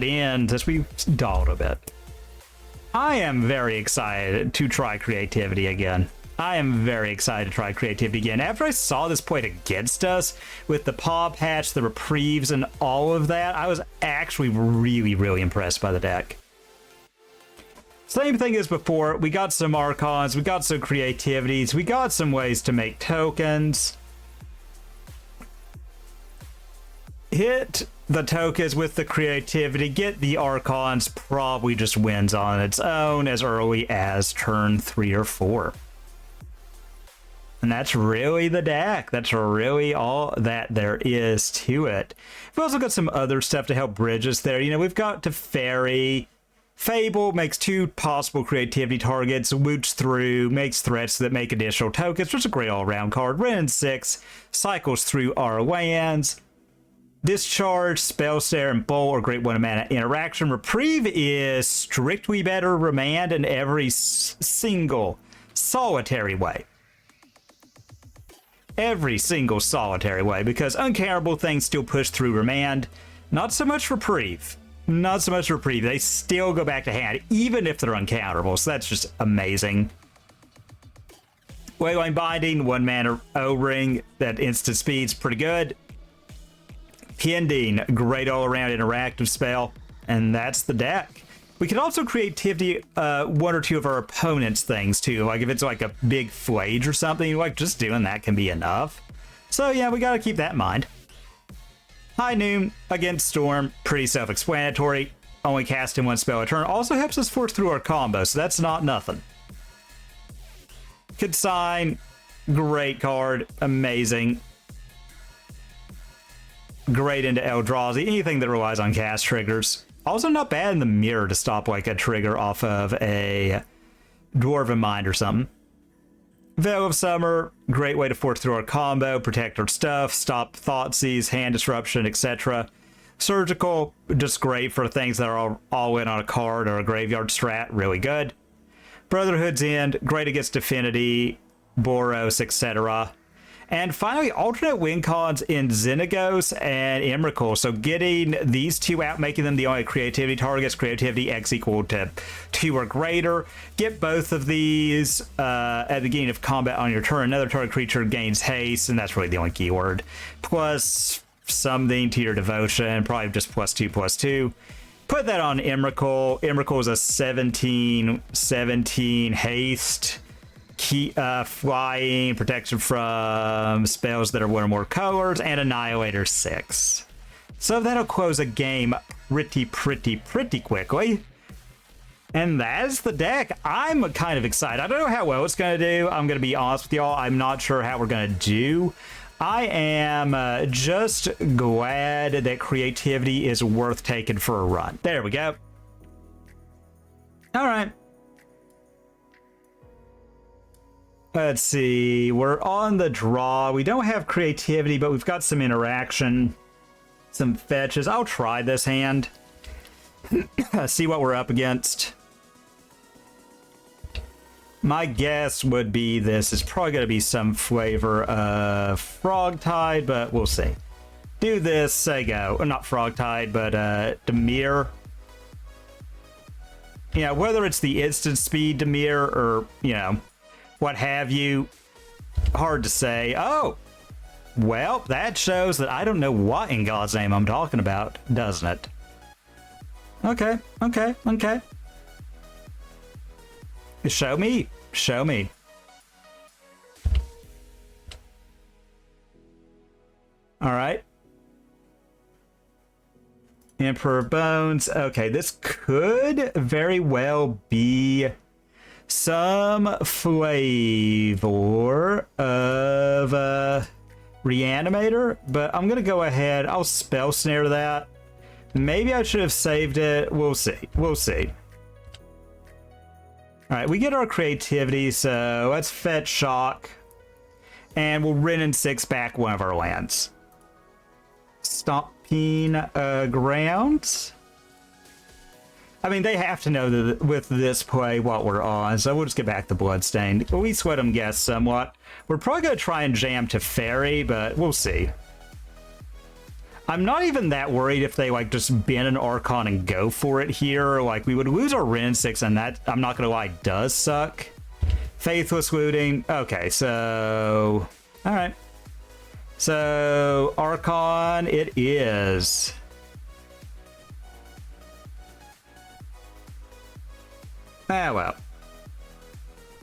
in as we dawdle a bit. I am very excited to try creativity again. I am very excited to try creativity again. After I saw this played against us with the paw patch, the reprieves, and all of that, I was actually really impressed by the deck. Same thing as before, we got some Archons, we got some creativities, we got some ways to make tokens. Hit the tokens with the creativity, get the Archons, probably just wins on its own as early as turn 3 or 4. And that's really the deck. That's really all that there is to it. We've also got some other stuff to help bridge us there. You know, we've got Teferi. Fable makes 2 possible creativity targets, woots through, makes threats that make additional tokens, which is a great all-around card. Ren 6 cycles through our lands. Discharge, Spell Snare, and Bolt are great 1-mana interaction. Reprieve is strictly better remand in every single solitary way. Every single solitary way, because uncounterable things still push through remand. Not so much Reprieve. Not so much Reprieve. They still go back to hand, even if they're uncounterable, so that's just amazing. Wayline Binding, 1-mana O-Ring, that instant speed's pretty good. Pending, great all-around interactive spell, and that's the deck. We can also creativity 1 or 2 of our opponent's things too, like if it's like a big flage or something, like just doing that can be enough. So yeah, we gotta keep that in mind. High Noon against Storm, pretty self-explanatory. Only casting 1 spell a turn. Also helps us force through our combo, so that's not nothing. Consign, great card, amazing. Great into Eldrazi, anything that relies on cast triggers. Also not bad in the mirror to stop like a trigger off of a Dwarven Mind or something. Veil of Summer, great way to force through our combo, protect our stuff, stop Thoughtseize, hand disruption, etc. Surgical, just great for things that are all in on a card or a graveyard strat, really good. Brotherhood's End, great against Affinity, Boros, etc. And finally, alternate win cons in Xenagos and Emrakul. So getting these 2 out, making them the only creativity targets, creativity X equal to 2 or greater. Get both of these at the beginning of combat on your turn. Another target creature gains haste, and that's really the only keyword. Plus something to your devotion, probably just +2/+2. Put that on Emrakul. Emrakul is a 17 haste. Flying, protection from spells that are 1 or more colors, and Annihilator 6. So that'll close a game pretty quickly. And that's the deck. I'm kind of excited. I don't know how well it's going to do. I'm going to be honest with y'all. I'm not sure how we're going to do. I am just glad that creativity is worth taking for a run. There we go. All right. Let's see, we're on the draw. We don't have creativity, but we've got some interaction, some fetches. I'll try this hand. See what we're up against. My guess would be this is probably going to be some flavor of Frogtide, but we'll see. Do this, say go. Not Frogtide, but Dimir. You know, whether it's the instant speed Dimir or, you know, what have you, hard to say. Oh, well, that shows that I don't know what in God's name I'm talking about, doesn't it? Okay. Show me. All right. Emperor Bones. Okay, this could very well be some flavor of Reanimator, but I'm gonna go ahead. I'll Spell Snare that. Maybe I should have saved it. We'll see. All right, we get our creativity, so let's fetch Shock, and we'll Ren and 6 back 1 of our lands. Stomping Grounds. I mean, they have to know that with this play what we're on, so we'll just get back to Bloodstained. We sweat them guess somewhat. We're probably going to try and jam Teferi, but we'll see. I'm not even that worried if they like just ban an Archon and go for it here. Like we would lose our Ren 6 and that, I'm not gonna lie, does suck. Faithless looting. Okay, so all right. So Archon it is. Ah well.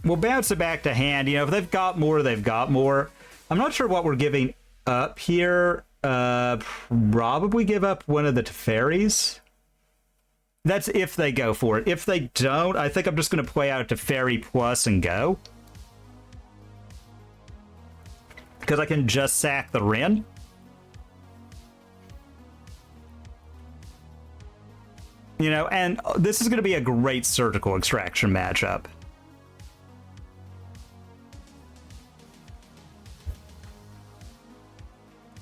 We'll bounce it back to hand. You know, if they've got more, they've got more. I'm not sure what we're giving up here. Probably give up one of the Teferis. That's if they go for it. If they don't, I think I'm just going to play out Teferi plus and go. Because I can just sack the Ren. You know, and this is going to be a great surgical extraction matchup.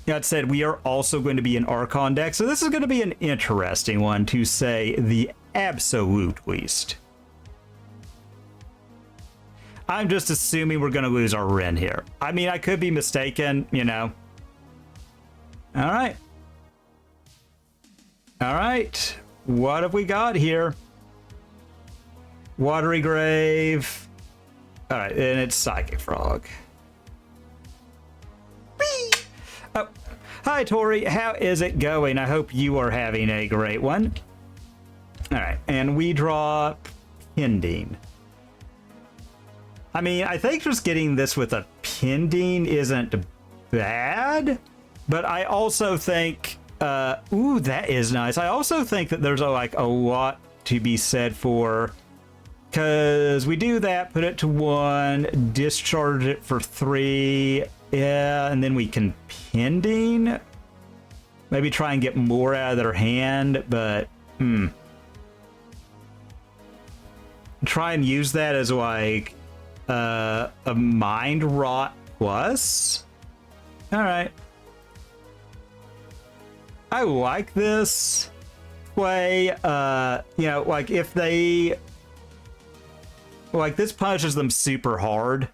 That said, we are also going to be an Archon deck, so this is going to be an interesting one, to say the absolute least. I'm just assuming we're going to lose our Ren here. I mean, I could be mistaken, you know. All right. All right. What have we got here? Watery Grave. All right, and it's Psychic Frog. Whee! Oh, hi Tori, how is it going? I hope you are having a great one. All right, and we draw Pending. I mean, I think just getting this with a Pending isn't bad, but I also think, ooh, that is nice. I also think that there's a lot to be said for, because we do that, put it to 1, discharge it for 3. Yeah, and then we can Pending. Maybe try and get more out of their hand, but try and use that as like a Mind Rot plus. All right. I like this play. You know, like if they like this punishes them super hard.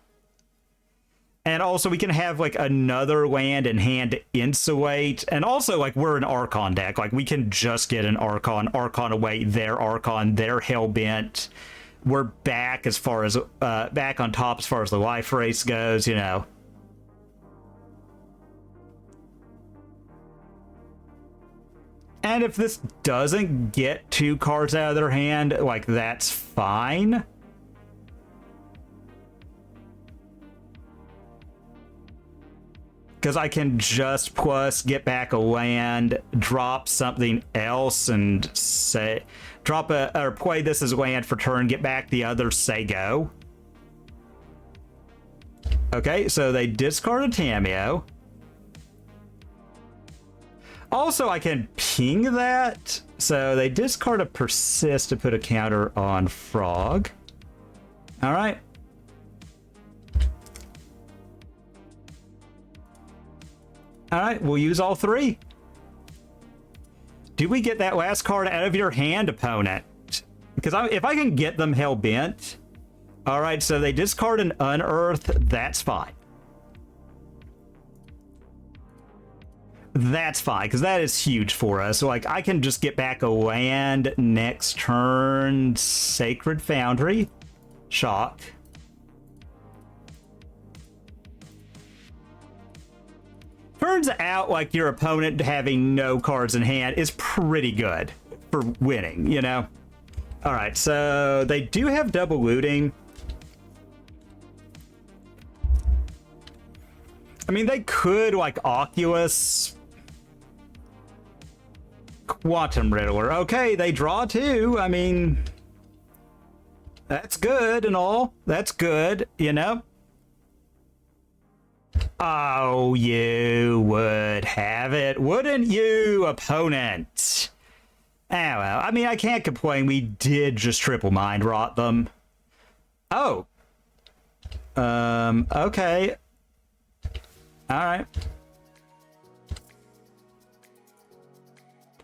And also we can have like another land in hand to insulate. And also like we're an Archon deck. Like we can just get an Archon away, their Archon, their Hellbent. We're back as far as back on top as far as the life race goes, you know. And if this doesn't get 2 cards out of their hand, like that's fine. Because I can just plus get back a land, drop something else, and say drop or play this as land for turn, get back the other, say go. Okay, so they discard a Tamiyo. Also, I can ping that. So they discard a Persist to put a counter on Frog. All right. All right, we'll use all 3. Do we get that last card out of your hand, opponent? Because if I can get them Hellbent. All right, so they discard an Unearth. That's fine. That's fine, because that is huge for us. So, like, I can just get back a land next turn. Sacred Foundry. Shock. Turns out, like, your opponent having no cards in hand is pretty good for winning, you know? All right, so they do have double looting. I mean, they could, like, Oculus. Quantum Riddler. Okay, they draw 2. I mean, that's good and all. That's good, you know? Oh, you would have it, wouldn't you, opponent? Oh, well, I mean, I can't complain. We did just triple Mind Rot them. Oh. Okay. All right.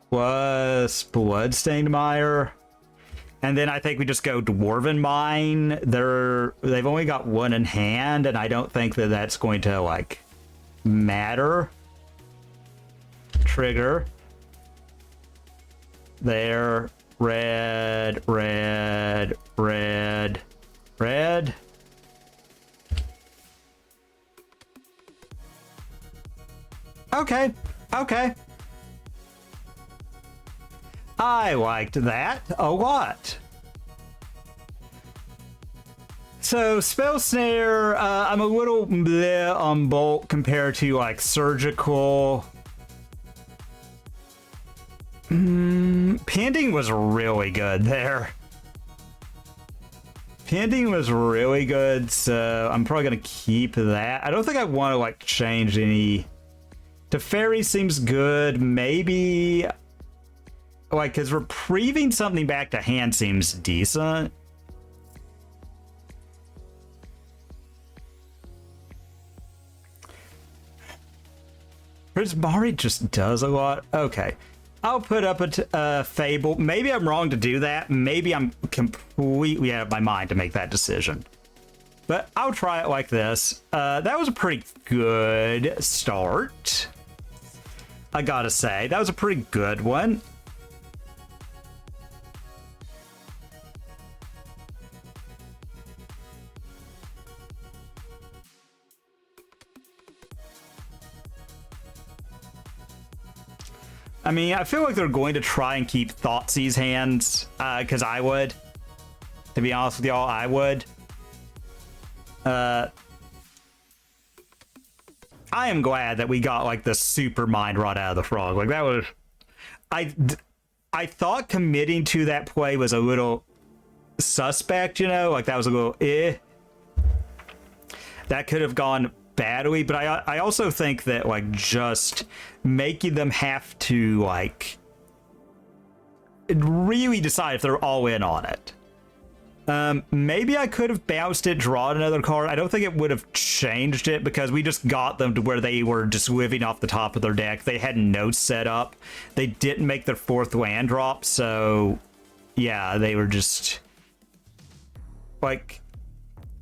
Plus Bloodstained Mire. And then I think we just go Dwarven Mine. They've only got 1 in hand, and I don't think that that's going to, like, matter. trigger. There. Red, red, red, red. Okay, okay. I liked that a lot. So, Spell Snare, I'm a little bleh on Bolt compared to, like, Surgical. Pending was really good there. Pending was really good, so I'm probably going to keep that. I don't think I want to, like, change any... Teferi seems good. Maybe... Like, because reprieving something back to hand seems decent. Prismari just does a lot. Okay. I'll put up a Fable. Maybe I'm wrong to do that. Maybe I'm completely out of my mind to make that decision. But I'll try it like this. That was a pretty good start. I gotta say, that was a pretty good one. I mean, I feel like they're going to try and keep Thoughtseize hands, because I would. To be honest with y'all, I would. I am glad that we got, like, the super mind rot out of the frog. Like, that was... I thought committing to that play was a little suspect, you know? Like, that was a little That could have gone badly, but I also think that, like, just making them have to, like, really decide if they're all in on it. Maybe I could have bounced it, drawn another card. I don't think it would have changed it because we just got them to where they were just living off the top of their deck. They had notes set up. They didn't make their 4th land drop, so yeah, they were just like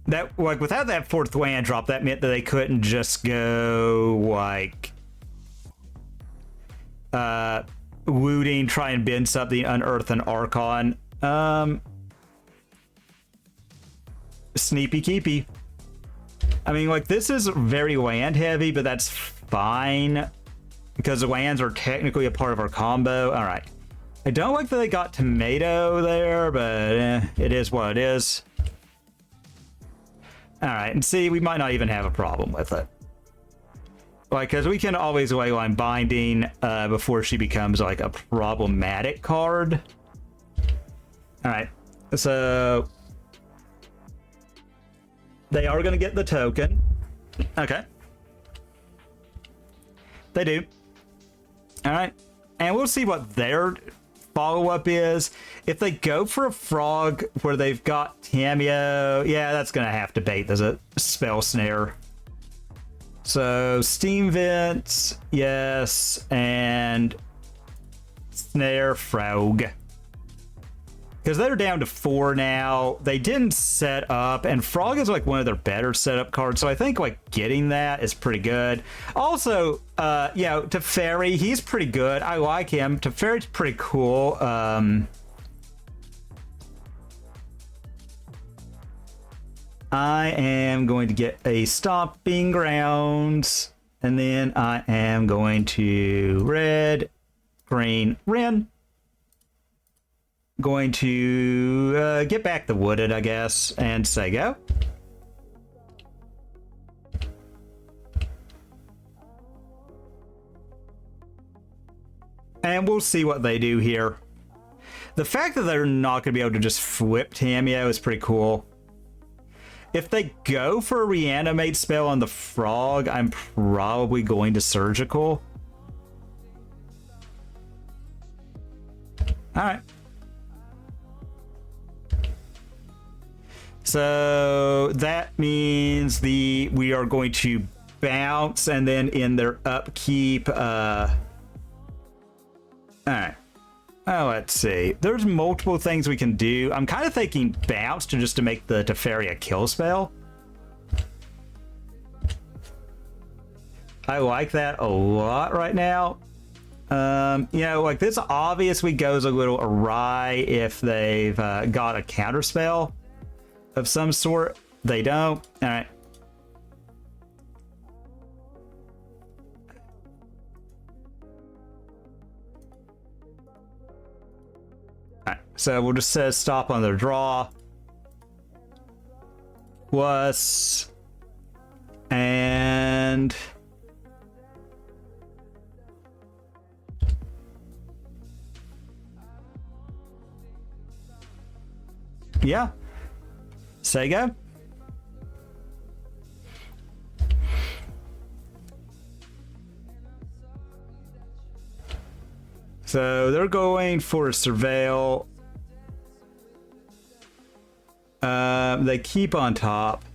that. Like without that 4th land drop, that meant that they couldn't just go like looting, try and bend something, unearth an Archon. Sneepy keepy. I mean, like, this is very land heavy, but that's fine because the lands are technically a part of our combo. All right. I don't like that they got tomato there, but it is what it is. All right. And see, we might not even have a problem with it. Like, because we can always leyline binding before she becomes, like, a problematic card. All right. So... they are going to get the token. Okay. They do. All right. And we'll see what their follow-up is. If they go for a frog where they've got Cameo, yeah, that's going to have to bait. There's a Spell Snare. So, Steam Vents, yes, and Snare Frog. Because they're down to 4 now. They didn't set up, and Frog is like one of their better setup cards, so I think like getting that is pretty good. Also, you know, Teferi, he's pretty good. I like him. Teferi's pretty cool. I am going to get a Stomping Grounds, and then I am going to red, green, Ren. Going to get back the Wooded, I guess, and say go. And we'll see what they do here. The fact that they're not going to be able to just flip Tameo is pretty cool. If they go for a Reanimate spell on the Frog, I'm probably going to Surgical. Alright. So that means we are going to bounce, and then in their upkeep, all right. Oh, let's see. There's multiple things we can do. I'm kind of thinking bounce to make the Teferi a kill spell. I like that a lot right now. You know, like this obviously goes a little awry if they've got a counterspell of some sort. They don't. All right. All right. So we'll just stop on their draw. Plus, and yeah, Sega. So they're going for a surveil. They keep on top.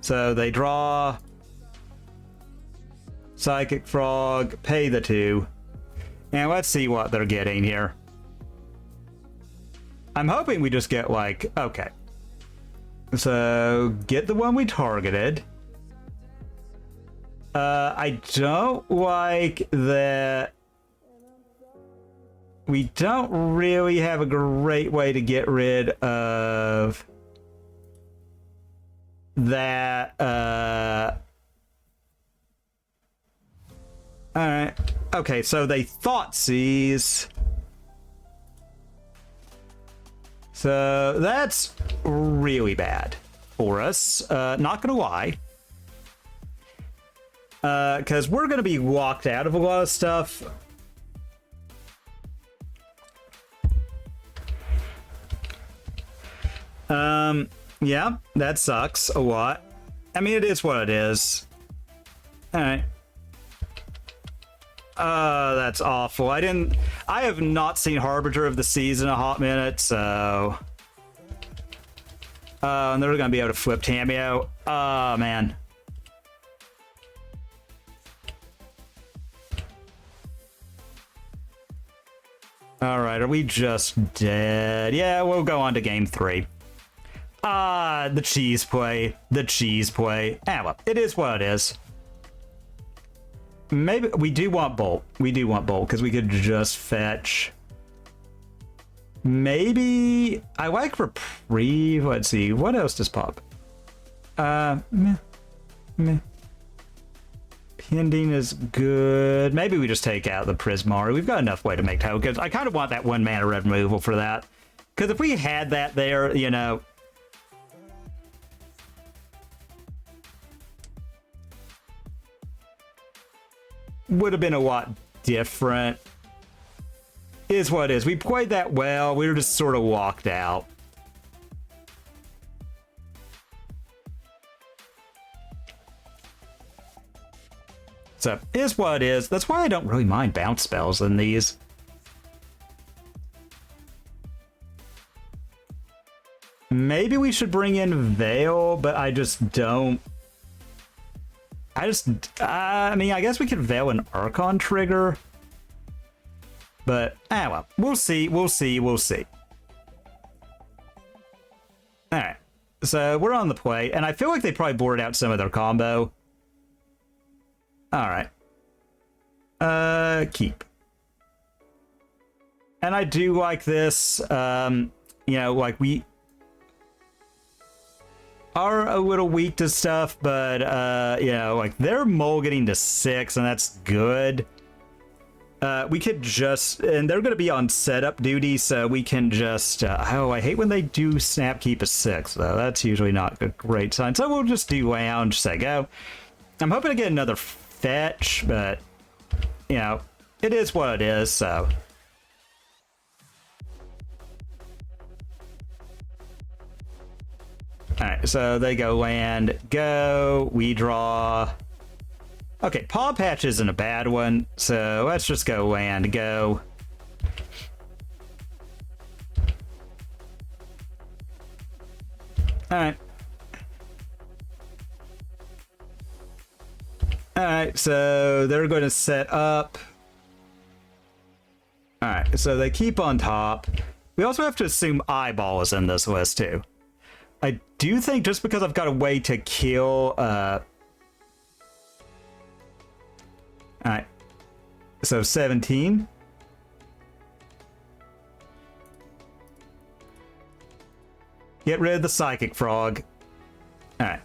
So they draw Psychic Frog, pay the 2. And let's see what they're getting here. I'm hoping we just get like, okay. So get the one we targeted. I don't like that. We don't really have a great way to get rid of that. Alright. Okay, so they Thoughtseize. So that's really bad for us. Not gonna lie. Because we're gonna be locked out of a lot of stuff. Yeah, that sucks a lot. I mean, it is what it is. Alright. That's awful. I have not seen Harbinger of the Seas in a hot minute, so... and they're gonna be able to flip Tamio. Oh, man. Alright, are we just dead? Yeah, we'll go on to game 3. The cheese play. The cheese play. Ah, well, it is what it is. Maybe we do want Bolt. We do want Bolt because we could just fetch. Maybe I like Reprieve. Let's see. What else does pop? Meh. Pending is good. Maybe we just take out the Prismari. We've got enough way to make tokens. I kind of want that 1 mana red removal for that. Because if we had that there, you know. Would have been a lot different. Is what it is. We played that well. We were just sort of walked out. So, is what it is. That's why I don't really mind bounce spells in these. Maybe we should bring in Veil, but I just don't. I mean, I guess we could Veil an Archon trigger. But, well, we'll see. Alright, so we're on the play, and I feel like they probably boarded out some of their combo. Alright. Keep. And I do like this, you know, like we are a little weak to stuff, but you know, like they're mulliganing to 6, and that's good. We could just, and they're going to be on setup duty, so we can just oh, I hate when they do snap keep a 6 though. That's usually not a great sign, so we'll just do lounge, say go. I'm hoping to get another fetch, but you know, it is what it is. So alright, so they go land, go, we draw. Okay, Paw Patch isn't a bad one, so let's just go land, go. Alright. Alright, so they're going to set up. Alright, so they keep on top. We also have to assume Eyeball is in this list, too. I do think just because I've got a way to kill, alright. So 17. Get rid of the Psychic Frog. Alright.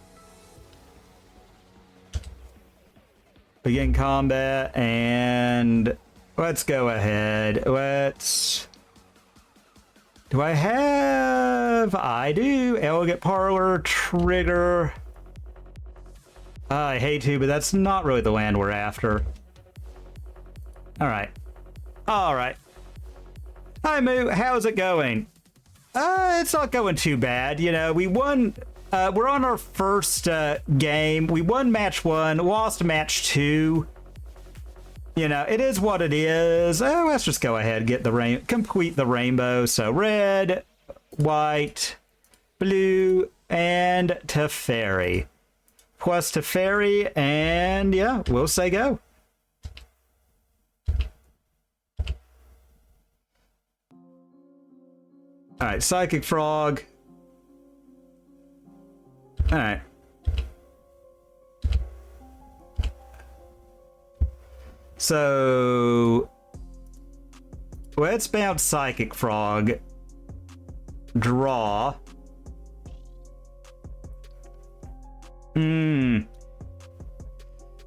Begin combat, and let's go ahead. Let's... Do I have... I do. Elegant Parlor, Trigger. I hate to, but that's not really the land we're after. Alright. Alright. Hi, Moo. How's it going? It's not going too bad. You know, we won... we're on our first game. We won match 1, lost match 2. You know, it is what it is. Let's just go ahead and get complete the rainbow. So red, white, blue, and Teferi. Plus Teferi, and yeah, we'll say go. Alright, Psychic Frog. Alright. So let's bounce Psychic Frog. Draw.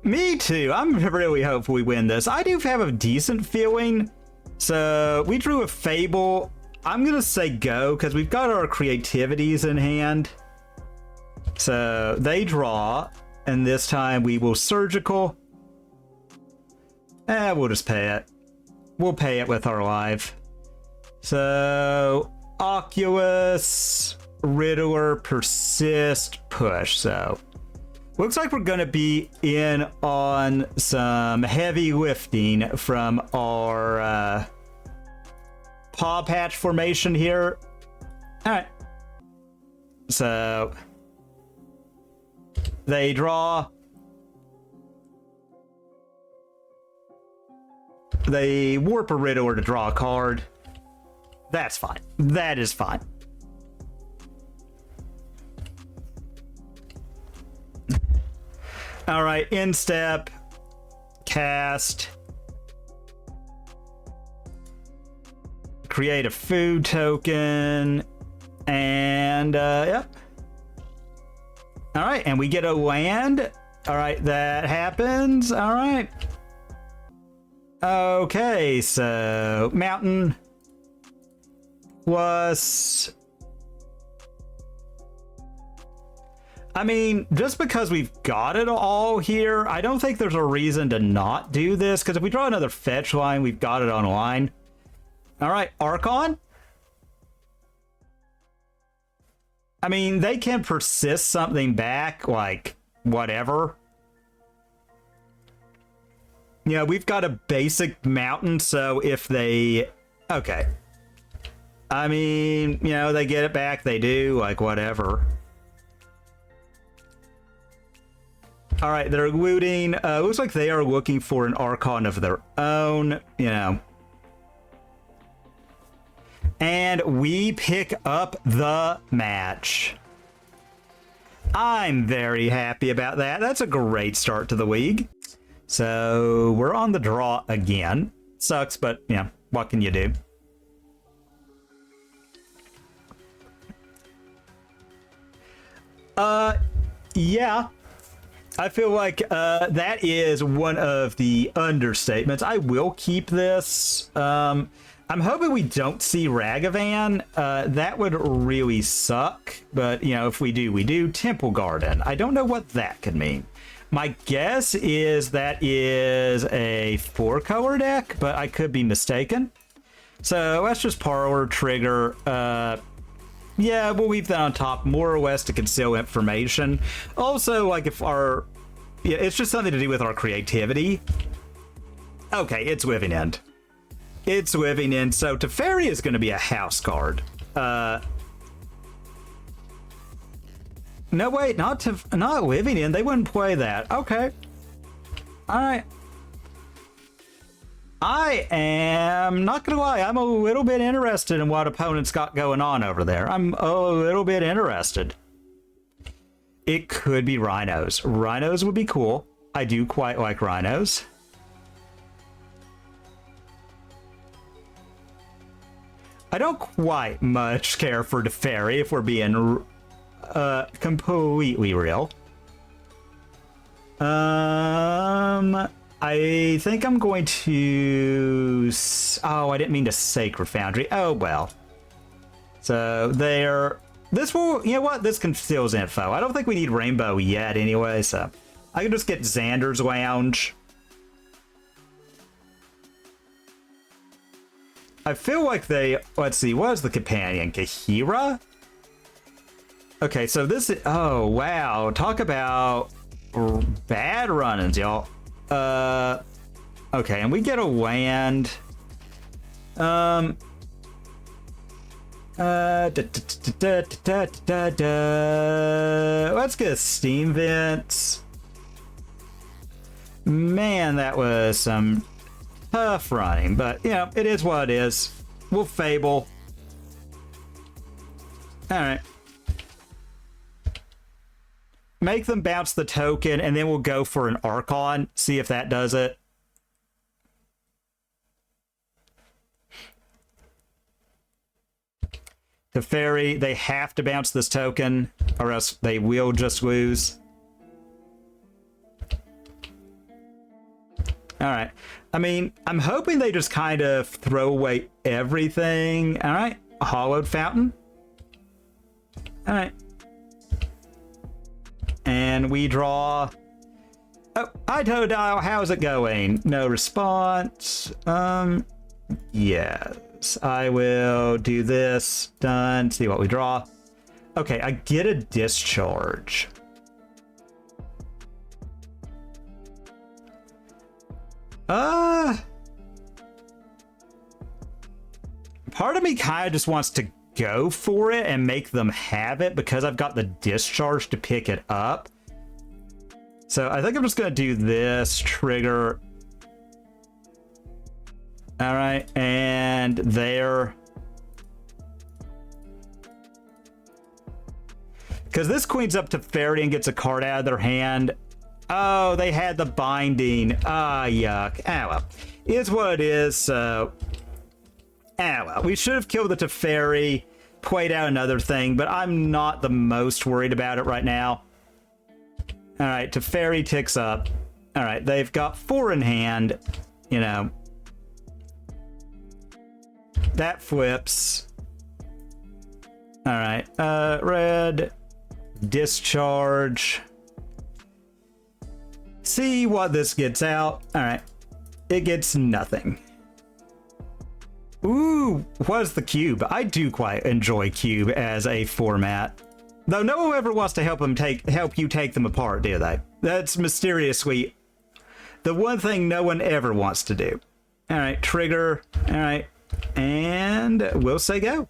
Me too. I'm really hopeful we win this. I do have a decent feeling. So we drew a Fable. I'm gonna say go because we've got our creativities in hand. So they draw, and this time we will surgical. We'll just pay it. We'll pay it with our life. So Oculus, Riddler, Persist, Push. So looks like we're gonna be in on some heavy lifting from our paw patch formation here. All right. So they draw. They warp a Riddler to draw a card. That's fine. That is fine. All right, instep, cast, create a food token, and yep. All right, and we get a land. All right, that happens. All right. Okay, so mountain plus... I mean, just because we've got it all here, I don't think there's a reason to not do this, because if we draw another fetch line, we've got it online. All right, Archon. I mean, they can persist something back, like, whatever. Yeah, we've got a basic mountain, so if they... Okay. I mean, you know, they get it back, they do, like, whatever. Alright, they're looting. Looks like they are looking for an Archon of their own, you know. And we pick up the match. I'm very happy about that. That's a great start to the league. So we're on the draw again. Sucks, but yeah, what can you do? Yeah. I feel like that is one of the understatements. I will keep this. I'm hoping we don't see Ragavan. That would really suck. But, you know, if we do, we do. Temple Garden. I don't know what that could mean. My guess is that is a 4-color deck, but I could be mistaken. So let's just Parlor, Trigger. Yeah, we'll leave that on top more or less to conceal information. Also, like if our... Yeah, it's just something to do with our creativity. Okay, it's Living End. It's Living End. So Teferi is going to be a house card. No, wait, not Living End. They wouldn't play that. Okay. All right. I am not gonna lie. I'm a little bit interested in what opponents got going on over there. I'm a little bit interested. It could be rhinos. Rhinos would be cool. I do quite like rhinos. I don't quite much care for the fairy, if we're being completely real. I think I'm going to... Oh, I didn't mean to Sacred Foundry. Oh, well. So, there... This will... You know what? This conceals info. I don't think we need Rainbow yet anyway, so... I can just get Xander's Lounge. I feel like they... Let's see, what is the companion? Kahira? Okay, so this is... Oh, wow. Talk about bad run-ins, y'all. Okay, and we get a land. Let's get a Steam Vents. Man, that was some tough running, but you know, it is what it is. We'll Fable. Alright. Make them bounce the token, and then we'll go for an Archon, see if that does it. The Fairy, they have to bounce this token, or else they will just lose. Alright. I mean, I'm hoping they just kind of throw away everything. Alright. A Hollowed Fountain. Alright. And we draw... Oh, hi Totodile, how's it going? No response. Yes. I will do this. Done. See what we draw. Okay, I get a Discharge. Part of me kind of just wants to go for it and make them have it because I've got the Discharge to pick it up. So I think I'm just going to do this, trigger. All right, and there. Because this queen's up to Fairy and gets a card out of their hand. Oh, they had the binding. Ah, yuck. Ah, well. It's what it is, so... Ah, well. We should have killed the Teferi, played out another thing, but I'm not the most worried about it right now. Alright, Teferi ticks up. Alright, they've got 4 in hand. You know. That flips. Alright, red. Discharge. See what this gets out. Alright. It gets nothing. Ooh, what is the cube? I do quite enjoy cube as a format. Though no one ever wants to help you take them apart, do they? That's mysteriously the one thing no one ever wants to do. Alright, trigger. Alright. And we'll say go.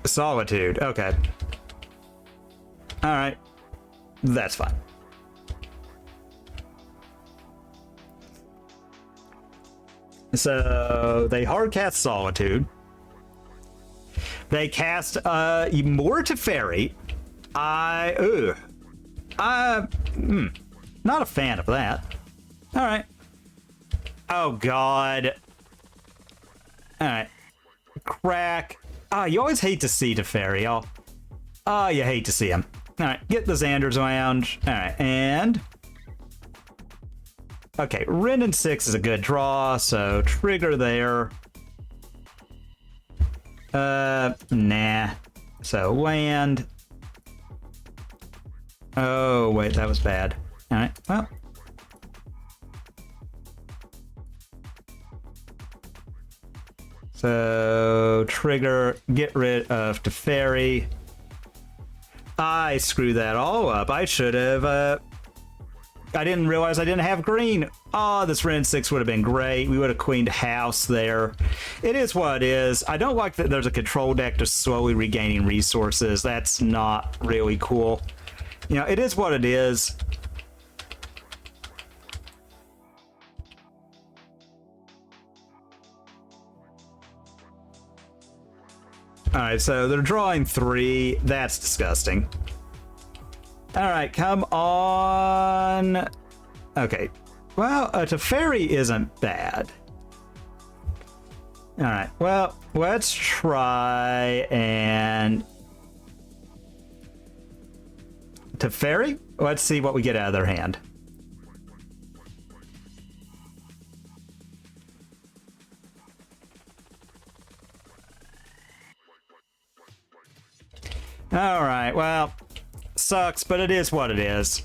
Solitude. Okay. Alright. That's fine. So they hard cast Solitude. They cast more Teferi. Not a fan of that. Alright. Oh god. Alright. Crack. Ah, you always hate to see Teferi, y'all. Ah, you hate to see him. Alright, get the Xander's Lounge. Alright, and... Okay, Ren and 6 is a good draw, so trigger there. Nah. So land. Oh, wait, that was bad. Alright, well. So, trigger, get rid of Teferi. I screwed that all up. I should have, I didn't realize I didn't have green. Oh, this Ren 6 would have been great. We would have queened house there. It is what it is. I don't like that there's a control deck just slowly regaining resources. That's not really cool. You know, it is what it is. Alright, so they're drawing 3. That's disgusting. Alright, come on. Okay. Well, a Teferi isn't bad. All right, well, let's try and... Teferi? Let's see what we get out of their hand. All right, well, sucks, but it is what it is.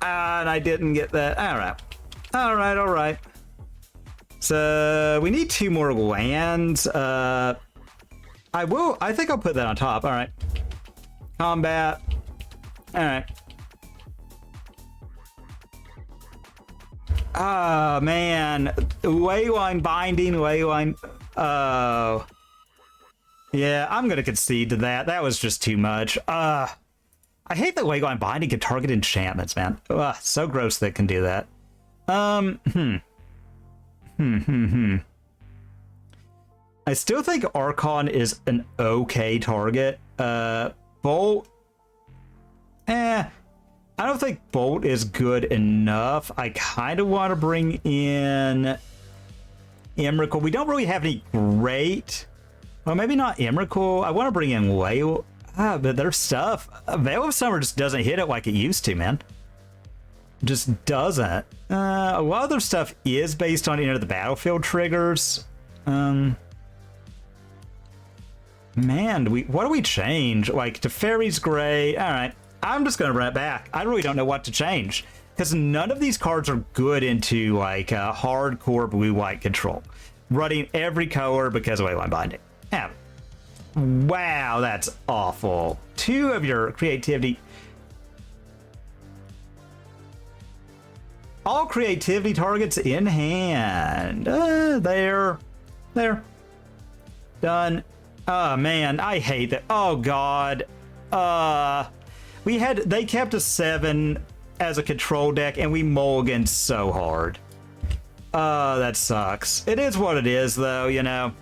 And I didn't get that. All right. So we need 2 more lands. I think I'll put that on top. All right. Combat. All right. Oh, man. Leyline binding, leyline. Oh. Yeah, I'm going to concede to that. That was just too much. I hate that leyline binding can target enchantments, man. Ugh, so gross that it can do that. I still think Archon is an okay target. Bolt. I don't think Bolt is good enough. I kind of want to bring in Emrakul. We don't really have any great... Well, maybe not Emrakul. I want to bring in Whale. But their stuff... Veil of Summer just doesn't hit it like it used to, man. Just doesn't. A lot of their stuff is based on Enter the Battlefield triggers. Man, what do we change? Like, Teferi's great. All right. I'm just going to run it back. I really don't know what to change. Because none of these cards are good into, like, hardcore blue-white control. Running every color because of Leyline Binding. Yeah. Wow, that's awful. 2 of your creativity. All creativity targets in hand. There. Done. Oh, man, I hate that. Oh, God. They kept a 7 as a control deck, and we mulliganed so hard. That sucks. It is what it is, though, you know.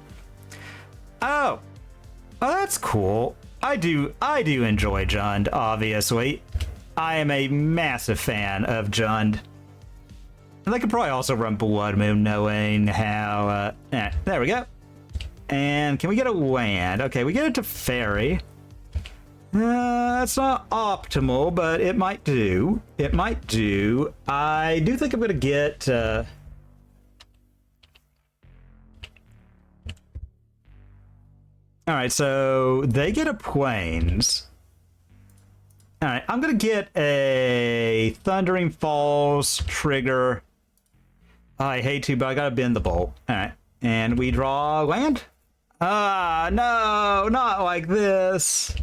Oh, that's cool. I do enjoy Jund, obviously. I am a massive fan of Jund. And they could probably also run Blood Moon, knowing how... there we go. And can we get a land? Okay, we get it to Fairy. That's not optimal, but it might do. It might do. I do think I'm going to get... All right, so they get a Plains. All right, I'm going to get a Thundering Falls trigger. I hate to, but I got to bend the bolt. All right, and we draw land. No, not like this.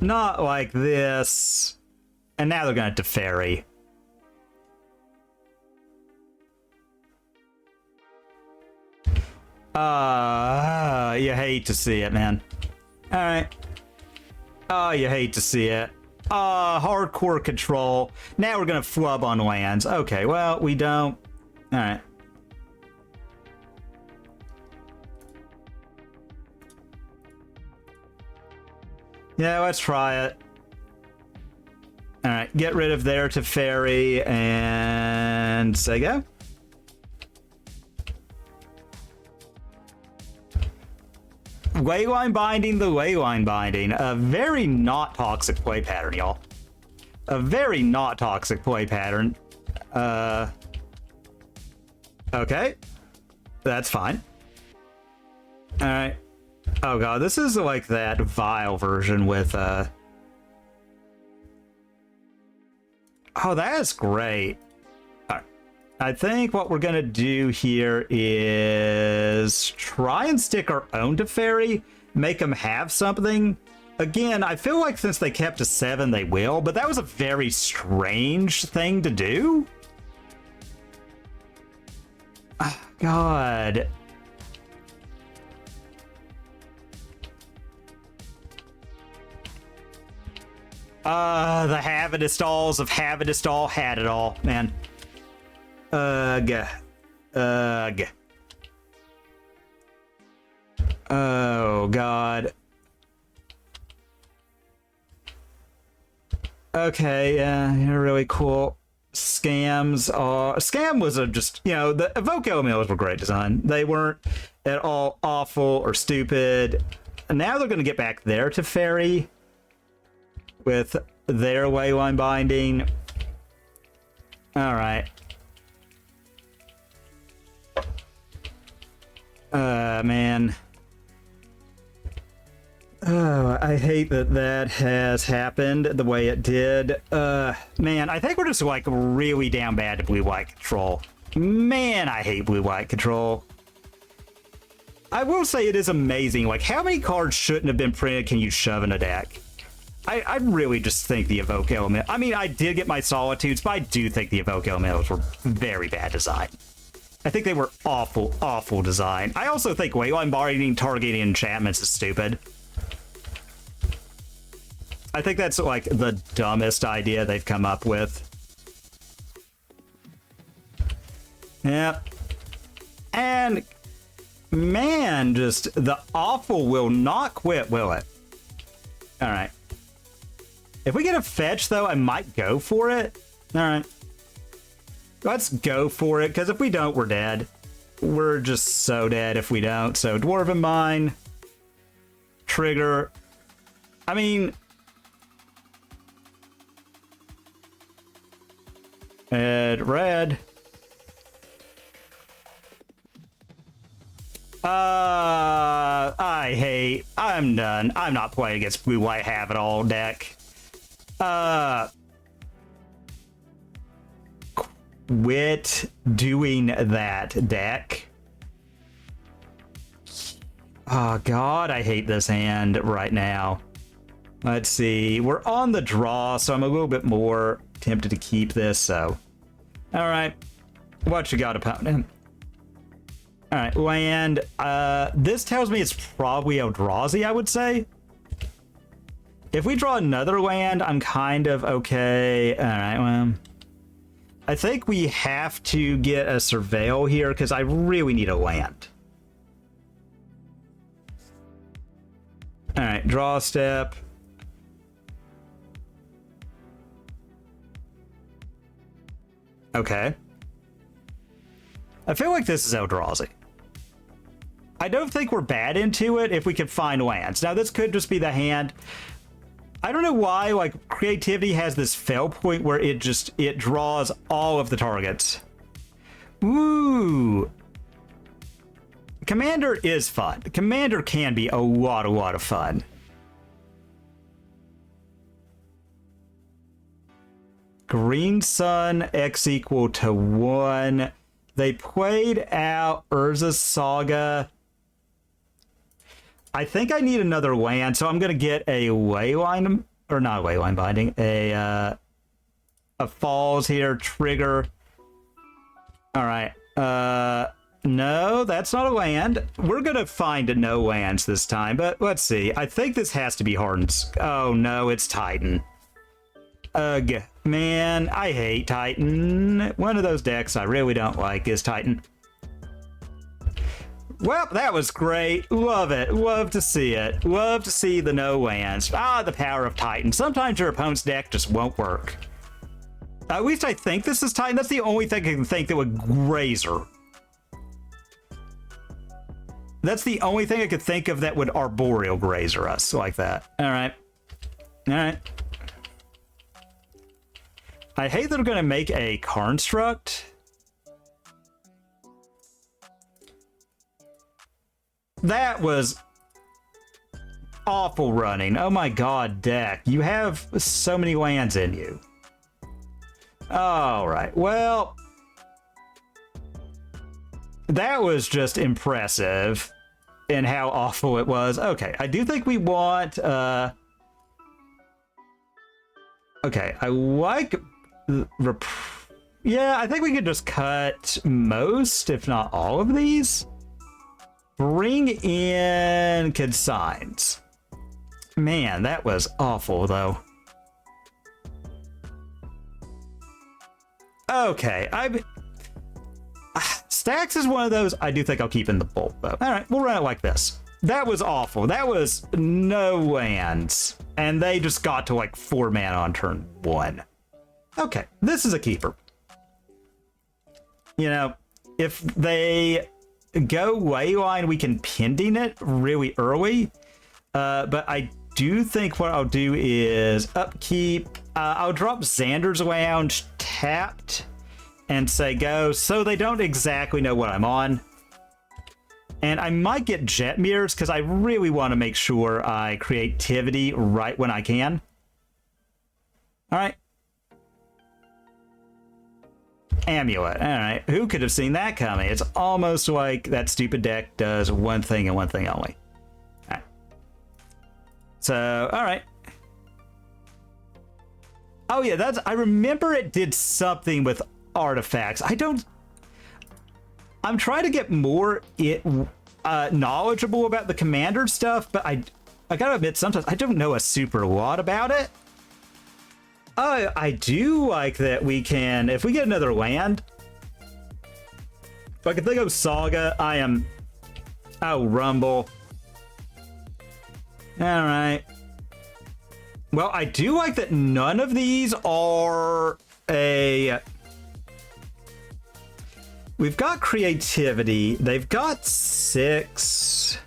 Not like this. And now they're going to Teferi. You hate to see it, man. Alright. Oh, you hate to see it. Hardcore control. Now we're gonna flub on lands. Okay, well, we don't. Alright. Yeah, let's try it. Alright, get rid of their Teferi and say go. Leyline Binding, the Leyline Binding. A very not toxic play pattern, y'all. A very not toxic play pattern. Okay. That's fine. Alright. Oh god, this is like that vile version with, Oh, that is great. I think what we're gonna do here is try and stick our own Teferi, make them have something. Again, I feel like since they kept a 7, they will, but that was a very strange thing to do. God. The Havidistalls of Havidistall had it all, man. Ugh. Oh, God. Okay, yeah, you're really cool. Scam was just, you know, the evoke elementals were great design. They weren't at all awful or stupid. And now they're going to get back there to fairy with their leyline binding. All right. Man. Oh, I hate that that has happened the way it did. Man, I think we're just like really down bad to blue-white control. Man, I hate blue-white control. I will say it is amazing. Like, how many cards shouldn't have been printed can you shove in a deck? I really just think the Evoke Element... I mean, I did get my Solitudes, but I do think the Evoke Elementals were very bad design. I think they were awful, awful design. I also think Wayline binding targeting enchantments is stupid. I think that's like the dumbest idea they've come up with. Yep. And man, just the awful will not quit, will it? All right. If we get a fetch, though, I might go for it. All right. Let's go for it, because if we don't, we're dead. We're just so dead if we don't. So Dwarven Mine. Trigger. I mean... red. I'm done. I'm not playing against blue-white have-it-all deck. Quit doing that, deck. Oh, God, I hate this hand right now. Let's see. We're on the draw, so I'm a little bit more tempted to keep this, so... Alright. What you got, opponent? Alright, land. This tells me it's probably Eldrazi, I would say. If we draw another land, I'm kind of okay. Alright, well... I think we have to get a Surveil here, because I really need a land. Alright, draw step. Okay. I feel like this is Eldrazi. I don't think we're bad into it if we can find lands. Now, this could just be the hand. I don't know why, like, creativity has this fail point where it draws all of the targets. Ooh. Commander is fun. Commander can be a lot of fun. Green Sun, X equal to 1. They played out Urza's Saga. I think I need another land, so I'm going to get a Leyline, or not a Leyline binding, a Falls here, trigger. All right. No, that's not a land. We're going to find no lands this time, but let's see. I think this has to be Harden's. Oh, no, it's Titan. Ugh, man, I hate Titan. One of those decks I really don't like is Titan. Well, that was great. Love it. Love to see it. Love to see the no lands. Ah, the power of Titan. Sometimes your opponent's deck just won't work. At least I think this is Titan. That's the only thing I can think that would Razor. That's the only thing I could think of that would Arboreal Grazer us like that. All right. All right. I hate that I'm going to make a Construct. That was awful running. Oh my god, deck. You have so many lands in you. Alright, well... that was just impressive in how awful it was. Okay, I do think we want... okay, I like... yeah, I think we could just cut most, if not all of these. Bring in consigns. Man, that was awful, though. Okay, Stacks is one of those I do think I'll keep in the bolt, though. All right, we'll run it like this. That was awful. That was no lands. And they just got to like 4 mana on turn 1. Okay, this is a keeper. You know, if they go Leyline, we can pending it really early. But I do think what I'll do is upkeep. I'll drop Xander's Lounge tapped and say go, so they don't exactly know what I'm on. And I might get Jet Mirrors because I really want to make sure I creativity right when I can. All right. Amulet. All right. Who could have seen that coming? It's almost like that stupid deck does one thing and one thing only. All right. So, all right. Oh yeah, I remember it did something with artifacts. I'm trying to get more knowledgeable about the commander stuff, but I gotta admit, sometimes I don't know a super lot about it. I do like that we can, if we get another land, if I can think of Saga, Rumble. All right. Well, I do like that none of these are we've got creativity. They've got 6.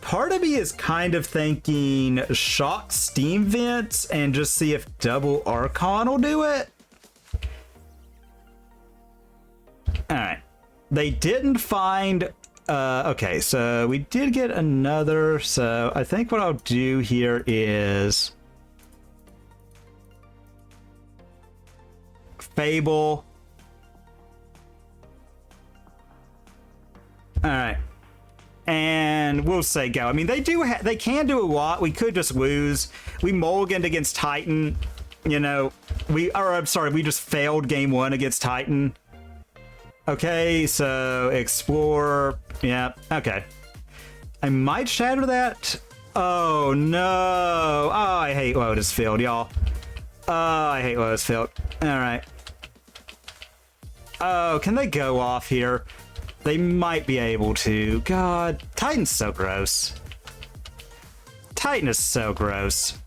Part of me is kind of thinking shock Steam Vents and just see if double Archon will do it. All right. They didn't find... okay, so we did get another. So I think what I'll do here is... Fable. All right. And we'll say go. I mean, they can do a lot. We could just lose. We mulliganed against Titan. You know, we just failed game 1 against Titan. Okay, so explore. Yeah, okay. I might shatter that. Oh, no. Oh, I hate Lotus Field, y'all. Oh, I hate Lotus Field. All right. Oh, can they go off here? They might be able to. God, Titan's so gross. Titan is so gross.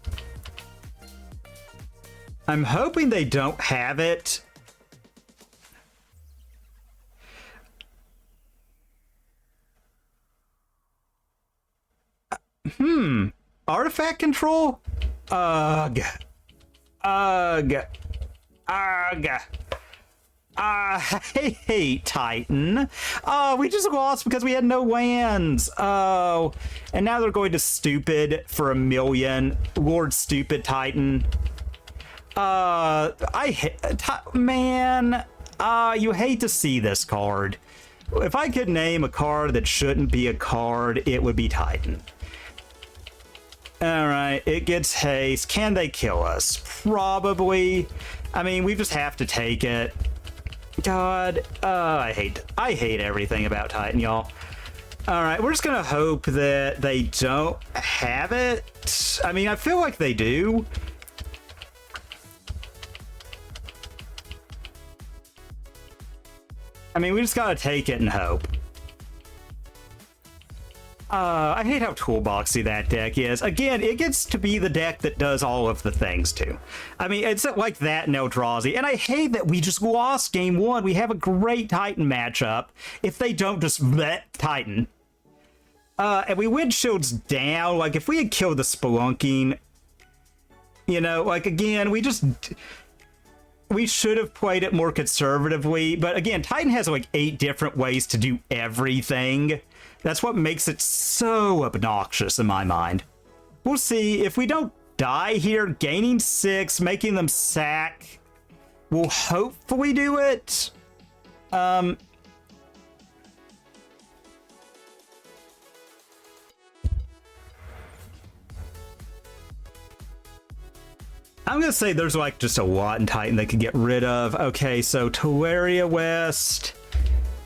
I'm hoping they don't have it. Artifact control? Ugh. Ugh. Ugh. I hate Titan. Oh, we just lost because we had no lands. Oh, and now they're going to stupid for 1 million. Lord Stupid Titan. I hate... Man, you hate to see this card. If I could name a card that shouldn't be a card, it would be Titan. Alright, it gets haste. Can they kill us? Probably. I mean, we just have to take it. God, I hate everything about Titan, y'all. Alright, we're just gonna hope that they don't have it. I mean, I feel like they do. I mean, we just gotta take it and hope. I hate how toolboxy that deck is. Again, it gets to be the deck that does all of the things, too. I mean, it's like that and Eldrazi. And I hate that we just lost game 1. We have a great Titan matchup if they don't just let Titan. And we win shields down. Like, if we had killed the Spelunking, you know, like, again, we should have played it more conservatively. But again, Titan has like 8 different ways to do everything. That's what makes it so obnoxious in my mind. We'll see. If we don't die here, gaining 6, making them sack, we'll hopefully do it. I'm gonna say there's like just a lot in Titan they could get rid of. Okay, so Teleria West.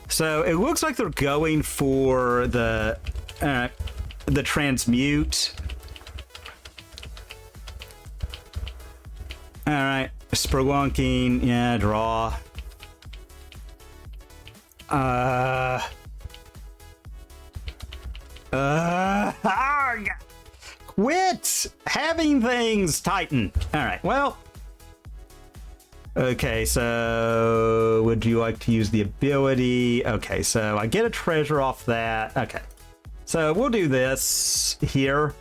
So it looks like they're going for the transmute. All right, Spelunking, yeah, draw. Quit having things Titan. All right, well. Okay, so would you like to use the ability? Okay, so I get a treasure off that. Okay, so we'll do this here.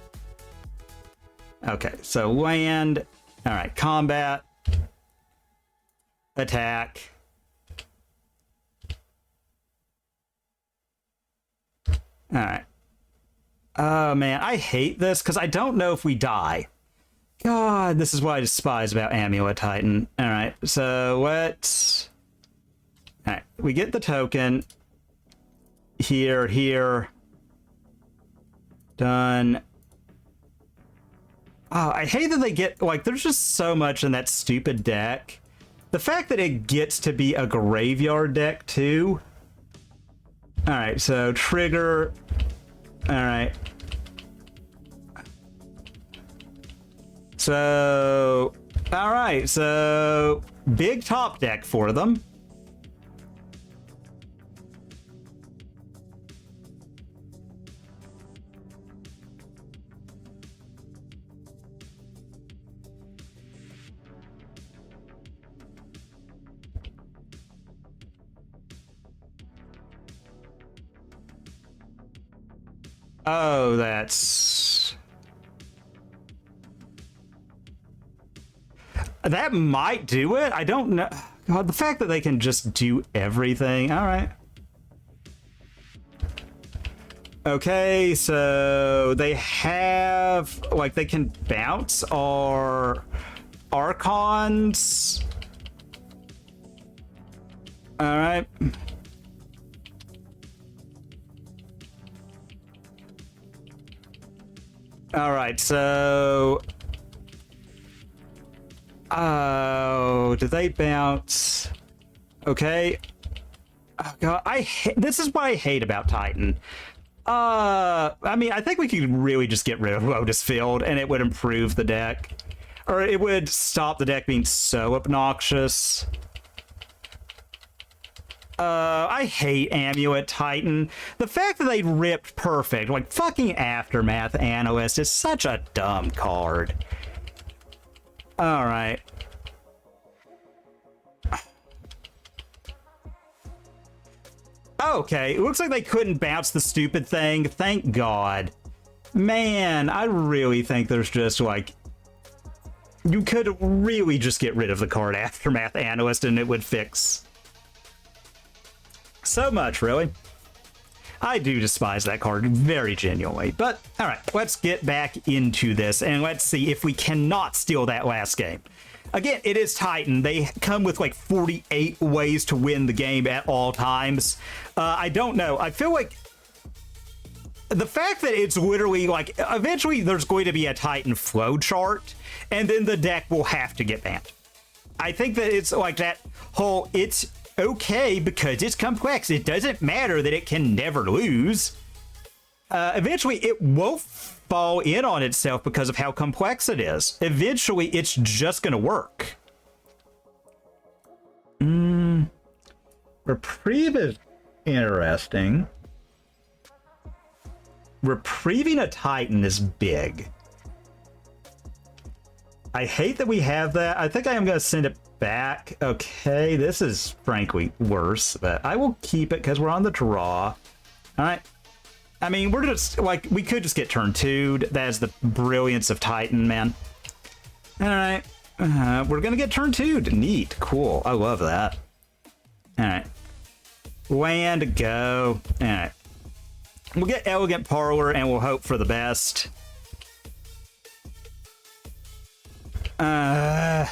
Okay, so land. All right, combat. Attack. All right. Oh, man, I hate this because I don't know if we die. God, this is what I despise about Amulet Titan. All right, so what? All right, we get the token. Here. Done. Oh, I hate that they get, like, there's just so much in that stupid deck. The fact that it gets to be a graveyard deck, too. All right, so trigger. All right. So, all right, so big top deck for them. Oh, that's... That might do it. I don't know. God, the fact that they can just do everything. All right. Okay, so they have, like, they can bounce our Archons. All right. All right, so... Oh, do they bounce? Okay. Oh, God, this is what I hate about Titan. I mean, I think we could really just get rid of Lotus Field and it would improve the deck. Or it would stop the deck being so obnoxious. I hate Amulet Titan. The fact that they ripped Perfect, like fucking Aftermath Analyst, is such a dumb card. Alright. Okay, it looks like they couldn't bounce the stupid thing. Thank God. Man, I really think there's just like... You could really just get rid of the card Aftermath Analyst and it would fix so much, really. I do despise that card very genuinely. But, alright, let's get back into this and let's see if we cannot steal that last game. Again, it is Titan. They come with like 48 ways to win the game at all times. I don't know. I feel like the fact that it's literally like, eventually there's going to be a Titan flow chart and then the deck will have to get banned. I think that it's like that whole, it's okay because it's complex. It doesn't matter that it can never lose. Eventually it won't fall in on itself because of how complex it is. Eventually it's just gonna work. Reprieve is interesting. Reprieving a Titan is big. I hate that we have that. I think I am gonna send it back. Okay, this is frankly worse, but I will keep it because we're on the draw. All right. I mean, we're just like, we could just get turn 2'd. That is the brilliance of Titan, man. All right. We're gonna get turn 2'd. Neat. Cool. I love that. All right. Land, go. All right. We'll get Elegant Parlor and we'll hope for the best. Oh,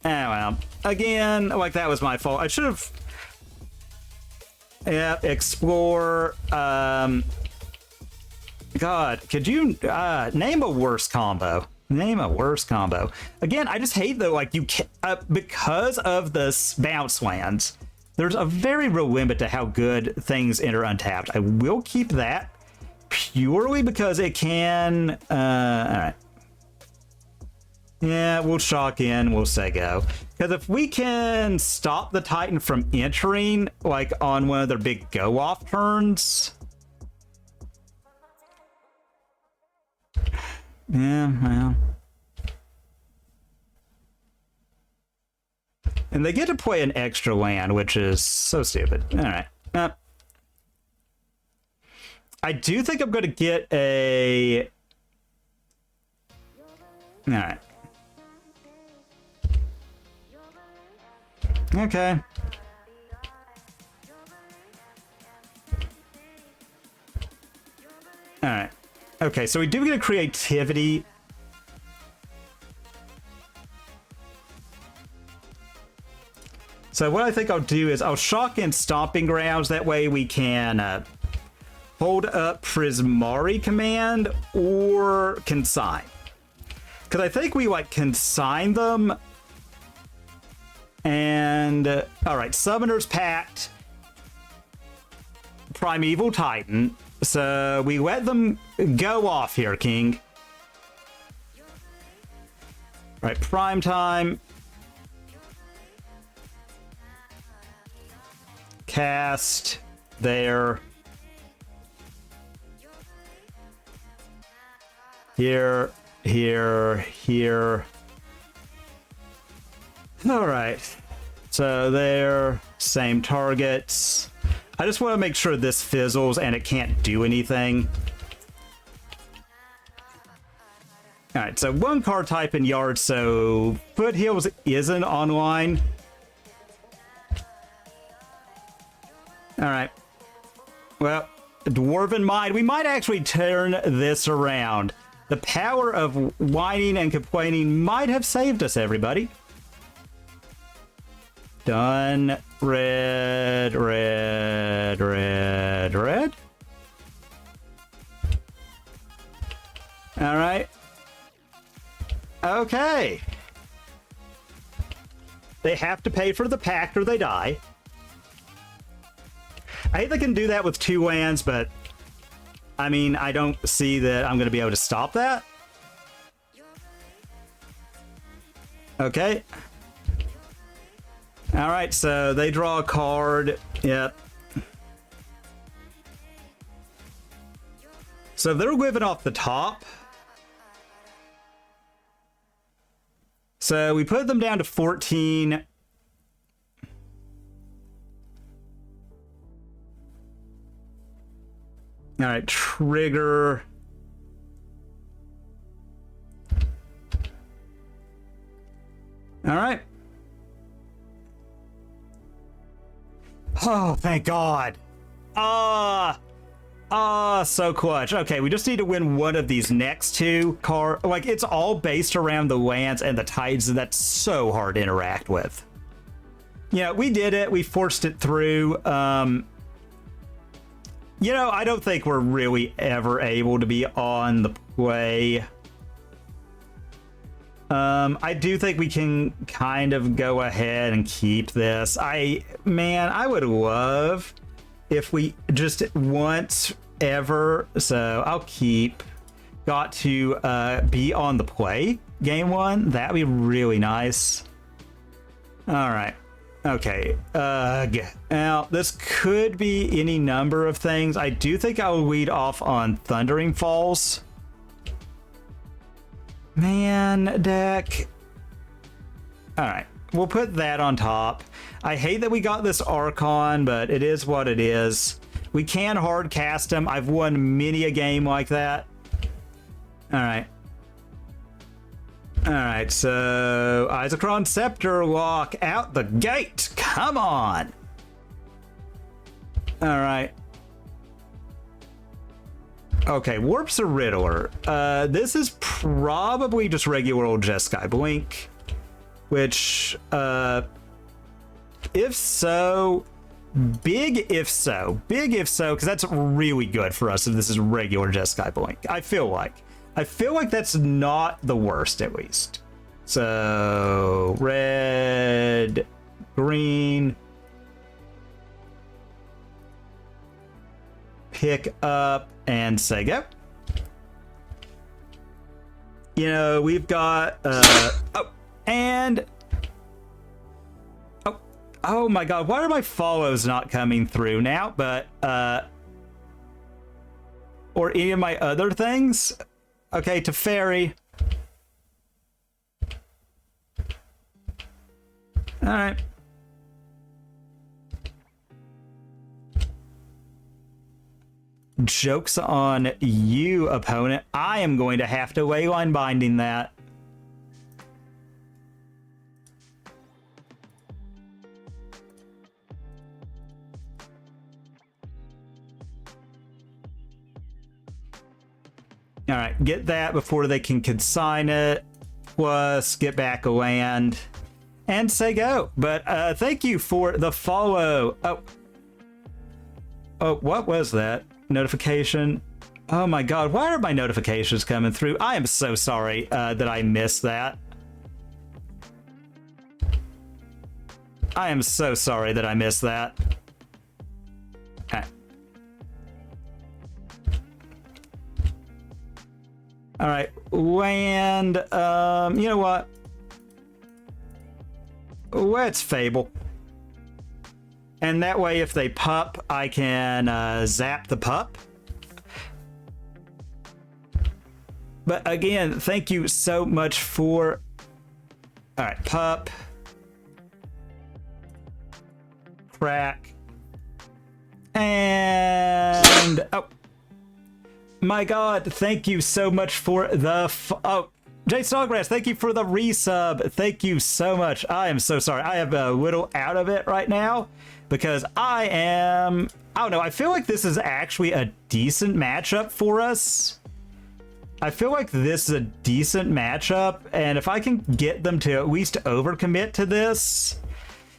well. Again, like, that was my fault. I should have... Yeah, explore. God, could you name a worse combo? Name a worse combo. Again, I just hate though, like, you can't, because of the bounce lands, there's a very real limit to how good things enter untapped. I will keep that purely because it can. All right. Yeah, we'll shock in, we'll say go. Because if we can stop the Titan from entering, like, on one of their big go-off turns, Yeah, well. And they get to play an extra land, which is so stupid. All right. I do think I'm going to get a... All right. Okay. All right. Okay, so we do get a creativity. So what I think I'll do is I'll shock in Stomping Grounds. That way we can hold up Prismari Command or Consign. Because I think we like consign them. And all right, Summoner's Pact, Primeval Titan. So we let them go off here, King. All right, Prime Time. Cast there. Here, here, here. All right. So there, same targets. I just want to make sure this fizzles and it can't do anything. All right, so one card type in Yard, so Foothills isn't online. All right. Well, Dwarven Mind, we might actually turn this around. The power of whining and complaining might have saved us, everybody. Done. Red, red, red, red. All right. Okay. They have to pay for the pact or they die. I hate they can do that with 2 lands, but I mean, I don't see that I'm going to be able to stop that. Okay. All right, so they draw a card. Yep. So they're living off the top. So we put them down to 14. All right, trigger. All right. Oh, thank God. So clutch. Okay, we just need to win one of these next 2 cards. Like, it's all based around the lands and the Titans, and that's so hard to interact with. Yeah, we did it. We forced it through. You know, I don't think we're really ever able to be on the play. I do think we can kind of go ahead and keep this. Man, I would love if we just once ever. So I'll keep. Got to be on the play game 1. That'd be really nice. All right. Okay, now this could be any number of things. I do think I'll lead off on Thundering Falls. Man, deck. All right, we'll put that on top. I hate that we got this Archon, but it is what it is. We can hard cast him. I've won many a game like that. All right. All right, so Isochron Scepter lock out the gate. Come on. All right. Okay, Warp's a Riddler. This is probably just regular old Jeskia Blink, which, if so, big if so, because that's really good for us if this is regular Jeskia Blink. I feel like that's not the worst, at least. So, red, green. Pick up and say go. You know, we've got, oh my God, why are my follows not coming through now? But, or any of my other things? Okay, to fairy. Alright. Joke's on you, opponent. I am going to have to leyline binding that. Alright, get that before they can consign it. Plus, get back a land. And say go. But thank you for the follow. Oh, what was that? Notification. Oh my god, why are my notifications coming through? I am so sorry that I missed that. I am so sorry that I missed that. Okay. Alright, land, you know what? Let's Fable. And that way, if they pup, I can zap the pup. But again, thank you so much for... Alright, pup. Crack. And... Oh. My god, thank you so much for the... Oh. Jay Snodgrass, thank you for the resub. Thank you so much. I am so sorry. I have a little out of it right now because I don't know. I feel like this is actually a decent matchup for us. I feel like this is a decent matchup, and if I can get them to at least overcommit to this,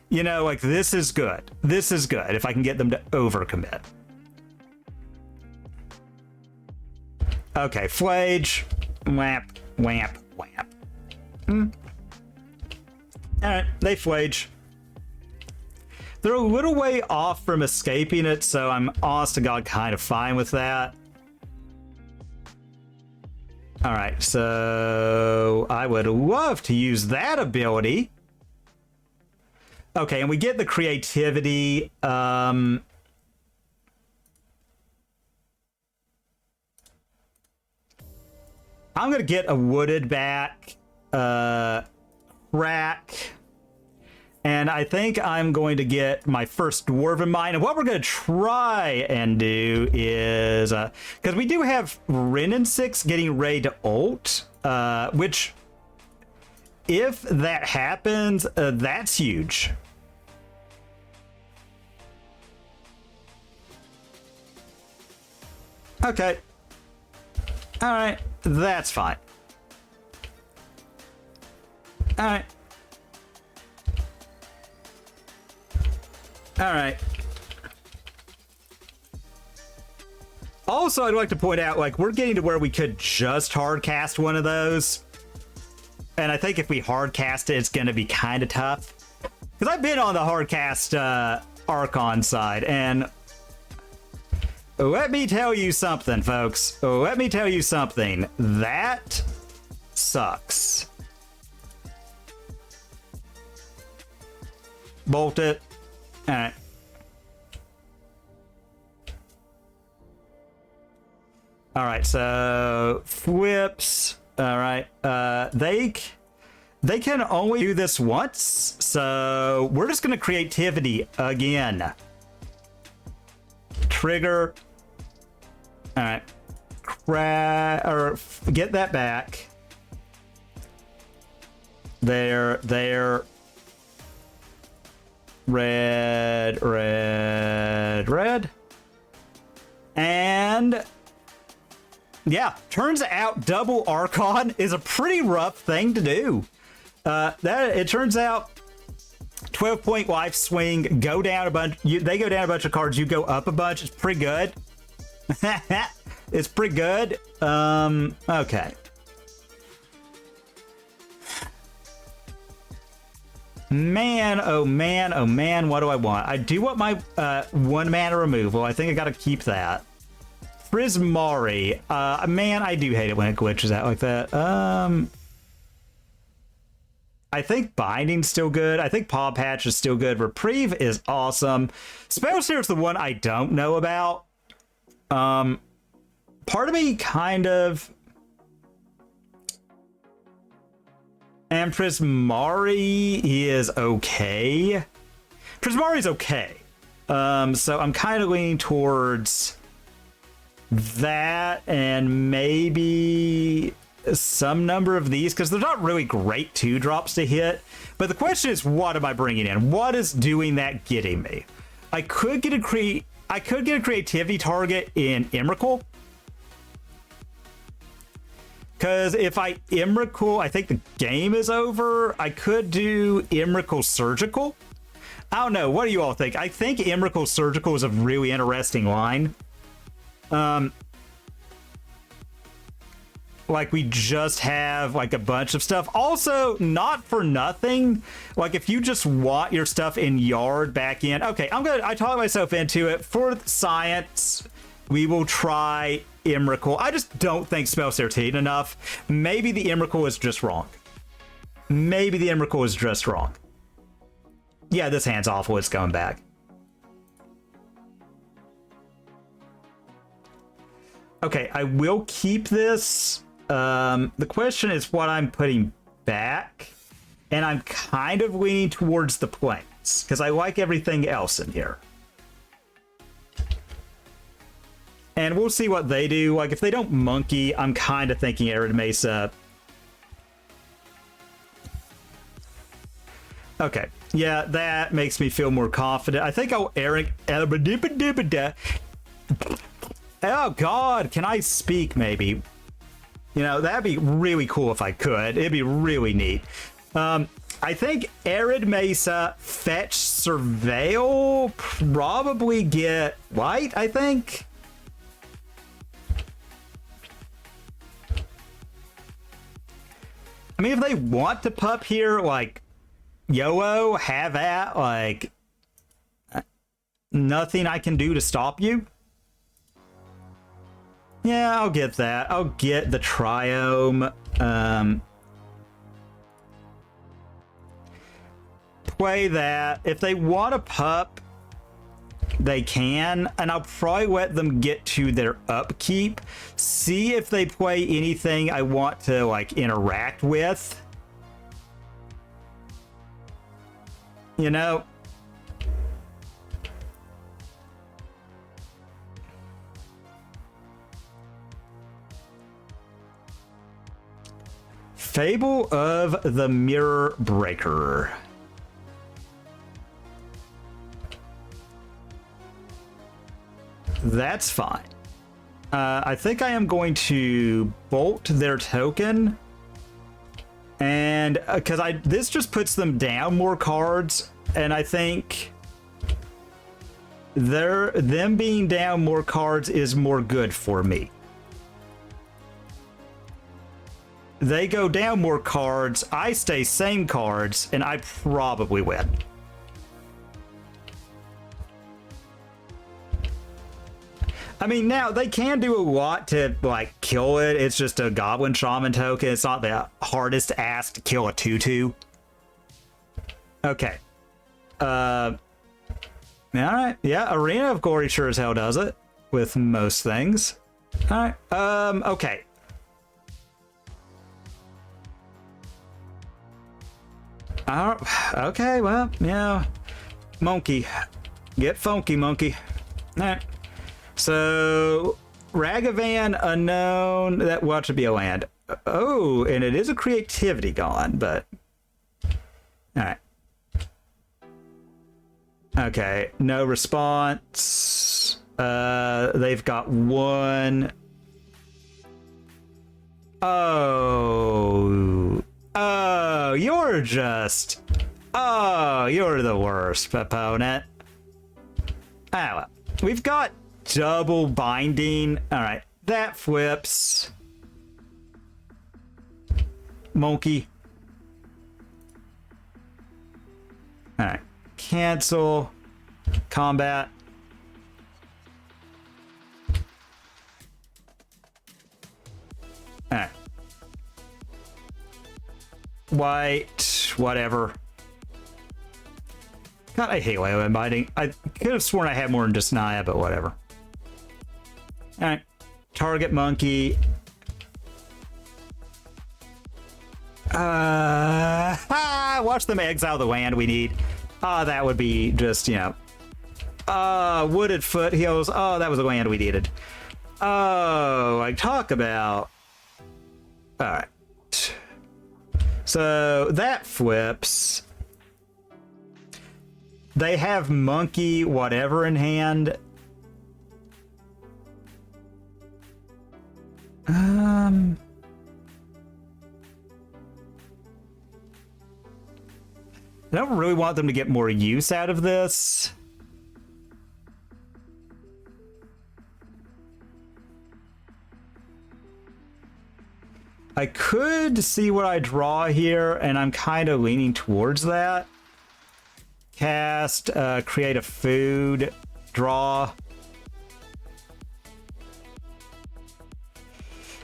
you know, like this is good. This is good if I can get them to overcommit. Okay, Flage, whap. Whamp, whamp. Alright, they flage. They're a little way off from escaping it, so I'm honest to God kind of fine with that. Alright, so I would love to use that ability. Okay, and we get the creativity. I'm gonna get a wooded back, crack, and I think I'm going to get my first dwarven mine. And what we're gonna try and do is, because we do have Ren and 6 getting ready to ult, which, if that happens, that's huge. Okay. All right. That's fine. Alright. Alright. Also, I'd like to point out, like, we're getting to where we could just hard cast one of those. And I think if we hard cast it, it's going to be kind of tough. Because I've been on the hard cast Archon side, and... let me tell you something, folks. Let me tell you something. That sucks. Bolt it. Alright. Alright, so... flips. Alright. They can only do this once, so we're just gonna creativity again. Trigger. Alright. Get that back. There. Red. And yeah, turns out double Archon is a pretty rough thing to do. It turns out 12-point life swing, go down a bunch. They go down a bunch of cards, you go up a bunch. It's pretty good. It's pretty good. Okay. Man, oh man, what do I want? I do want my 1 mana removal. I think I gotta keep that. Prismari. Man, I do hate it when it glitches out like that. I think Binding's still good. I think Paw Patch is still good. Reprieve is awesome. Spell Seer is the one I don't know about. Part of me kind of... And Prismari is okay. Prismari's okay. So I'm kind of leaning towards that and maybe some number of these, because they're not really great 2-drops to hit. But the question is, what am I bringing in? What is doing that getting me? I could get a creativity target in Emrakul. Because if I Emrakul, I think the game is over. I could do Emrakul Surgical. I don't know. What do you all think? I think Emrakul Surgical is a really interesting line. Like, we just have like a bunch of stuff. Also, not for nothing, like if you just want your stuff in yard back in, okay, I talked myself into it. For science, we will try Emrakul. I just don't think Spell Certain enough. Maybe the Emrakul is just wrong. Maybe the Emrakul is just wrong. Yeah, this hand's awful. It's going back. Okay, I will keep this. The question is what I'm putting back, and I'm kind of leaning towards the planes because I like everything else in here. And we'll see what they do. Like, if they don't monkey, I'm kind of thinking Arid Mesa. Okay, yeah, that makes me feel more confident. I think I'll Eric. Oh God, can I speak? Maybe. You know, that'd be really cool if I could. It'd be really neat. I think Arid Mesa, Fetch, Surveil, probably get White, I think. I mean, if they want to pup here, like, YOLO, have at, like, nothing I can do to stop you. Yeah, I'll get that. I'll get the Triome. Play that. If they want a pup, they can, and I'll probably let them get to their upkeep. See if they play anything I want to, like, interact with. You know? Fable of the Mirror Breaker. That's fine. I think I am going to bolt their token, and because this just puts them down more cards, and I think them being down more cards is more good for me. They go down more cards, I stay same cards, and I probably win. I mean, now they can do a lot to, like, kill it. It's just a Goblin Shaman token. It's not the hardest ask to kill a 2/2. Okay. Alright. Yeah, Arena of Glory sure as hell does it. With most things. Alright. Okay. Okay, well, yeah. Monkey. Get funky, monkey. Alright. So, Ragavan, unknown, that will have to be a land. Oh, and it is a creativity gone, but... Alright. Okay, no response. They've got one. Oh, you're just... Oh, you're the worst, opponent. Ah, well. We've got double binding. Alright, that flips. Monkey. Alright, cancel. Combat. Alright. White, whatever. God, I hate Leo Inviting. I could have sworn I had more than just Naya, but whatever. Alright. Target monkey. Watch them exile the land we need. That would be just, you know. Wooded foothills. Oh, that was the land we needed. Oh, I talk about. Alright. So that flips. They have monkey whatever in hand. I don't really want them to get more use out of this. I could see what I draw here, and I'm kind of leaning towards that. Cast, create a food, draw.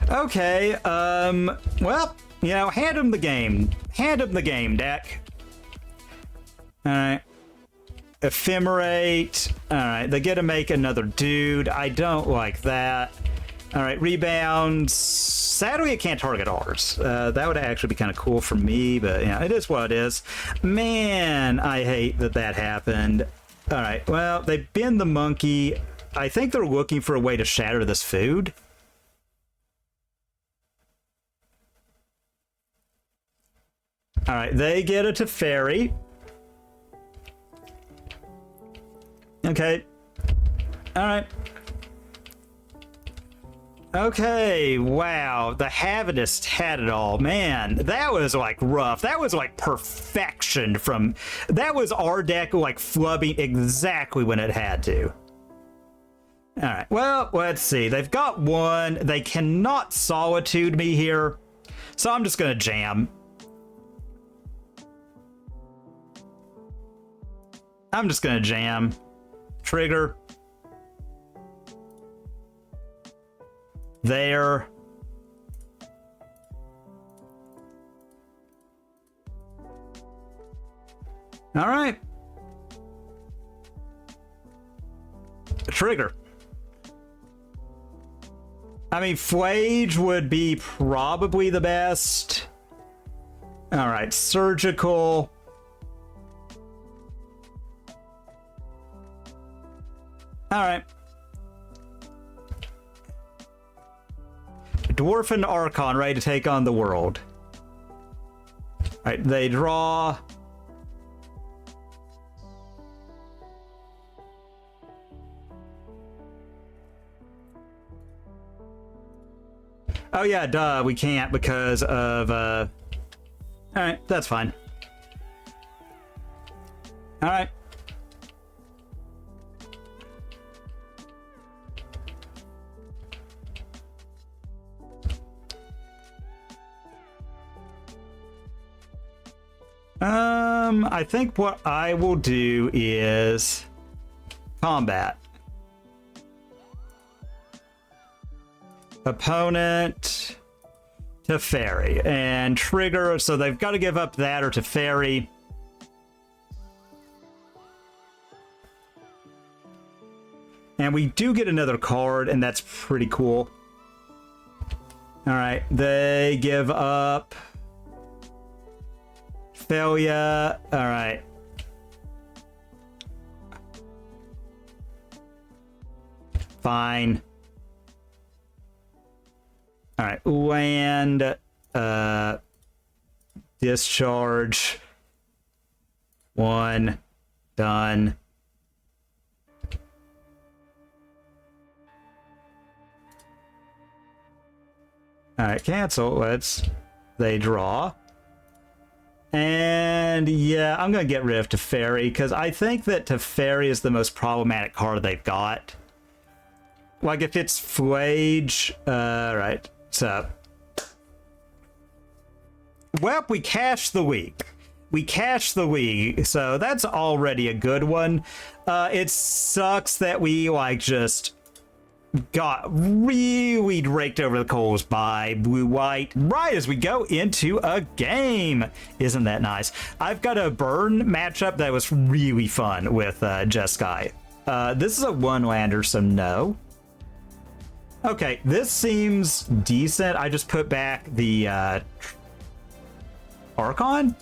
Okay, well, you know, hand him the game. Hand him the game, deck. Alright. Ephemerate. Alright, they get to make another dude. I don't like that. Alright, rebounds. Sadly, it can't target ours. That would actually be kind of cool for me, but yeah, it is what it is. Man, I hate that that happened. Alright, well, they bend the monkey. I think they're looking for a way to shatter this food. Alright, they get a Teferi. Okay. Alright. Okay, wow. The Havanist had it all. Man, that was like rough. That was like perfection from... That was our deck like flubbing exactly when it had to. Alright, well, let's see. They've got one. They cannot Solitude me here. So I'm just gonna jam. I'm just gonna jam. Trigger. There. All right. Trigger. I mean, Flage would be probably the best. All right, surgical. All right. Dwarfen Archon ready to take on the world. All right, they draw. Oh yeah, duh, we can't because of all right, that's fine. All right. I think what I will do is combat. Opponent Teferi and trigger, so they've got to give up that or Teferi. And we do get another card, and that's pretty cool. All right, they give up failure. All right. Fine. All right, land, discharge, one, done. All right, cancel, they draw. And yeah, I'm gonna get rid of Teferi, because I think that Teferi is the most problematic card they've got. Like if it's Flage, right. So, well, we cashed the week. We cashed the week, so that's already a good one. It sucks that we like just got really raked over the coals by blue-white right as we go into a game. Isn't that nice? I've got a burn matchup that was really fun with Jeskia. This is a one-lander, so no. Okay, this seems decent. I just put back the Archon?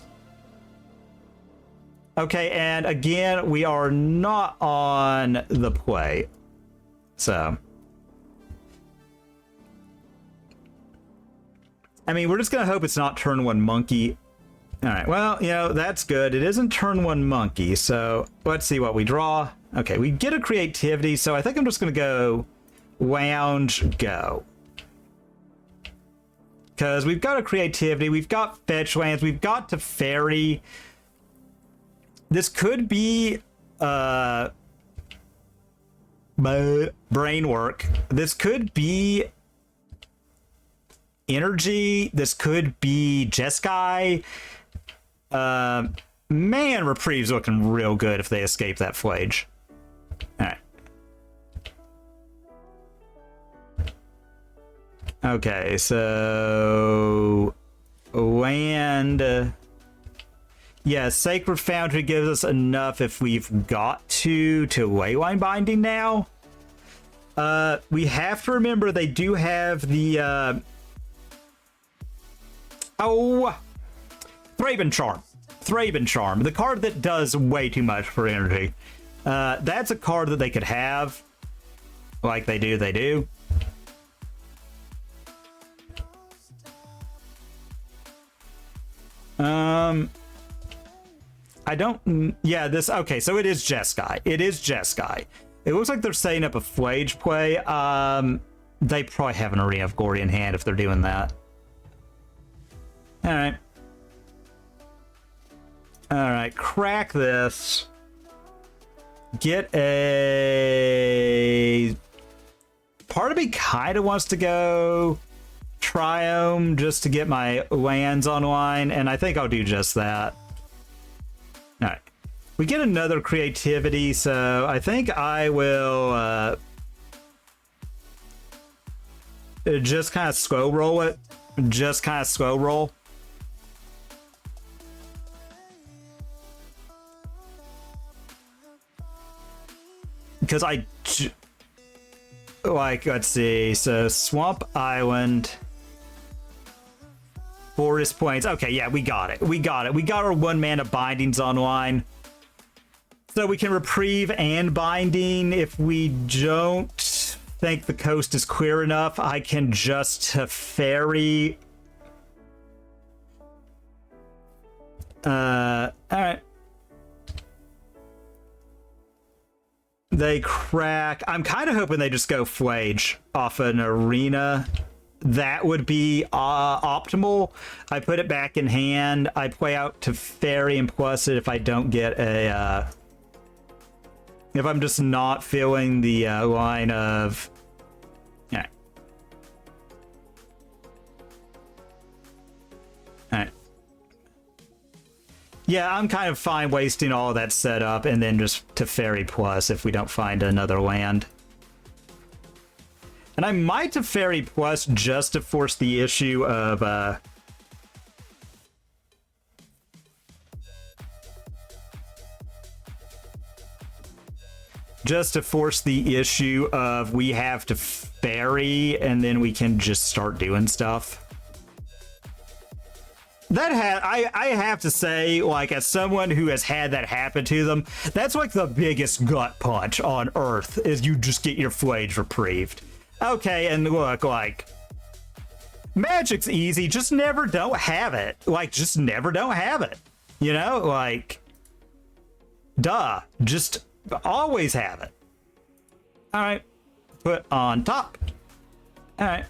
Okay, and again, we are not on the play. So. I mean, we're just going to hope it's not turn 1 monkey. All right, well, you know, that's good. It isn't turn 1 monkey, so let's see what we draw. Okay, we get a creativity, so I think I'm just going to go lounge, go. Because we've got a creativity, we've got fetch lands, we've got to fairy. This could be brain work. This could be energy. This could be Jeskai. Man, Reprieve's looking real good if they escape that flage. Alright. Okay, so land. Yeah, Sacred Foundry gives us enough if we've got to Leyline Binding now. We have to remember they do have the Thraben Charm. Thraben Charm, the card that does way too much for energy. That's a card that they could have. Like they do. I don't... Yeah, this... Okay, so it is Jeskai. It is Jeskai. It looks like they're setting up a Flage play. They probably have an Arena of Glory in hand if they're doing that. Alright. Alright, crack this. Get a... Part of me kind of wants to go Triome just to get my lands online, and I think I'll do just that. Alright. We get another creativity, so I think I will just kind of slow roll it. Just kind of slow roll. Because like, let's see, so Swamp Island, Forest Plains. Okay, yeah, we got it. We got our 1 mana bindings online. So we can reprieve and binding. If we don't think the coast is clear enough, I can just ferry. Alright. They crack. I'm kind of hoping they just go Flage off an Arena. That would be optimal. I put it back in hand. I play out to Fairy and plus it if I don't get a... if I'm just not feeling the line of... Yeah. Alright. Yeah, I'm kind of fine wasting all of that setup and then just to Fairy plus if we don't find another land. And I might to Fairy plus just to force the issue of just to force the issue of we have to Fairy and then we can just start doing stuff. That I have to say, like, as someone who has had that happen to them, that's like the biggest gut punch on Earth, is you just get your Flage reprieved. Okay, and look, like, Magic's easy, just never don't have it. Like, just never don't have it. You know, like, duh, just always have it. Alright, put on top. Alright.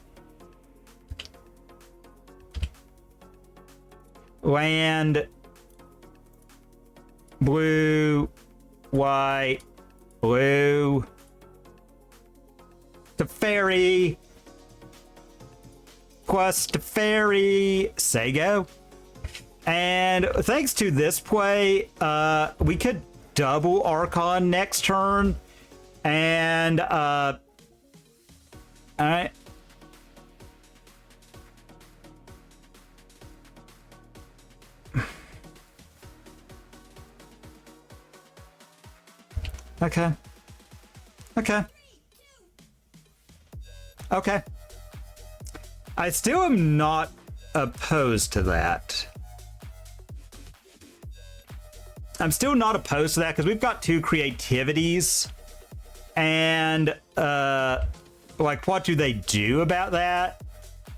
Land, blue, white, blue, to Fairy, plus to Fairy, say go. And thanks to this play, we could double Archon next turn, and all right. Okay. Okay. Okay. I still am not opposed to that. I'm still not opposed to that because we've got 2 creativities. And, like, what do they do about that?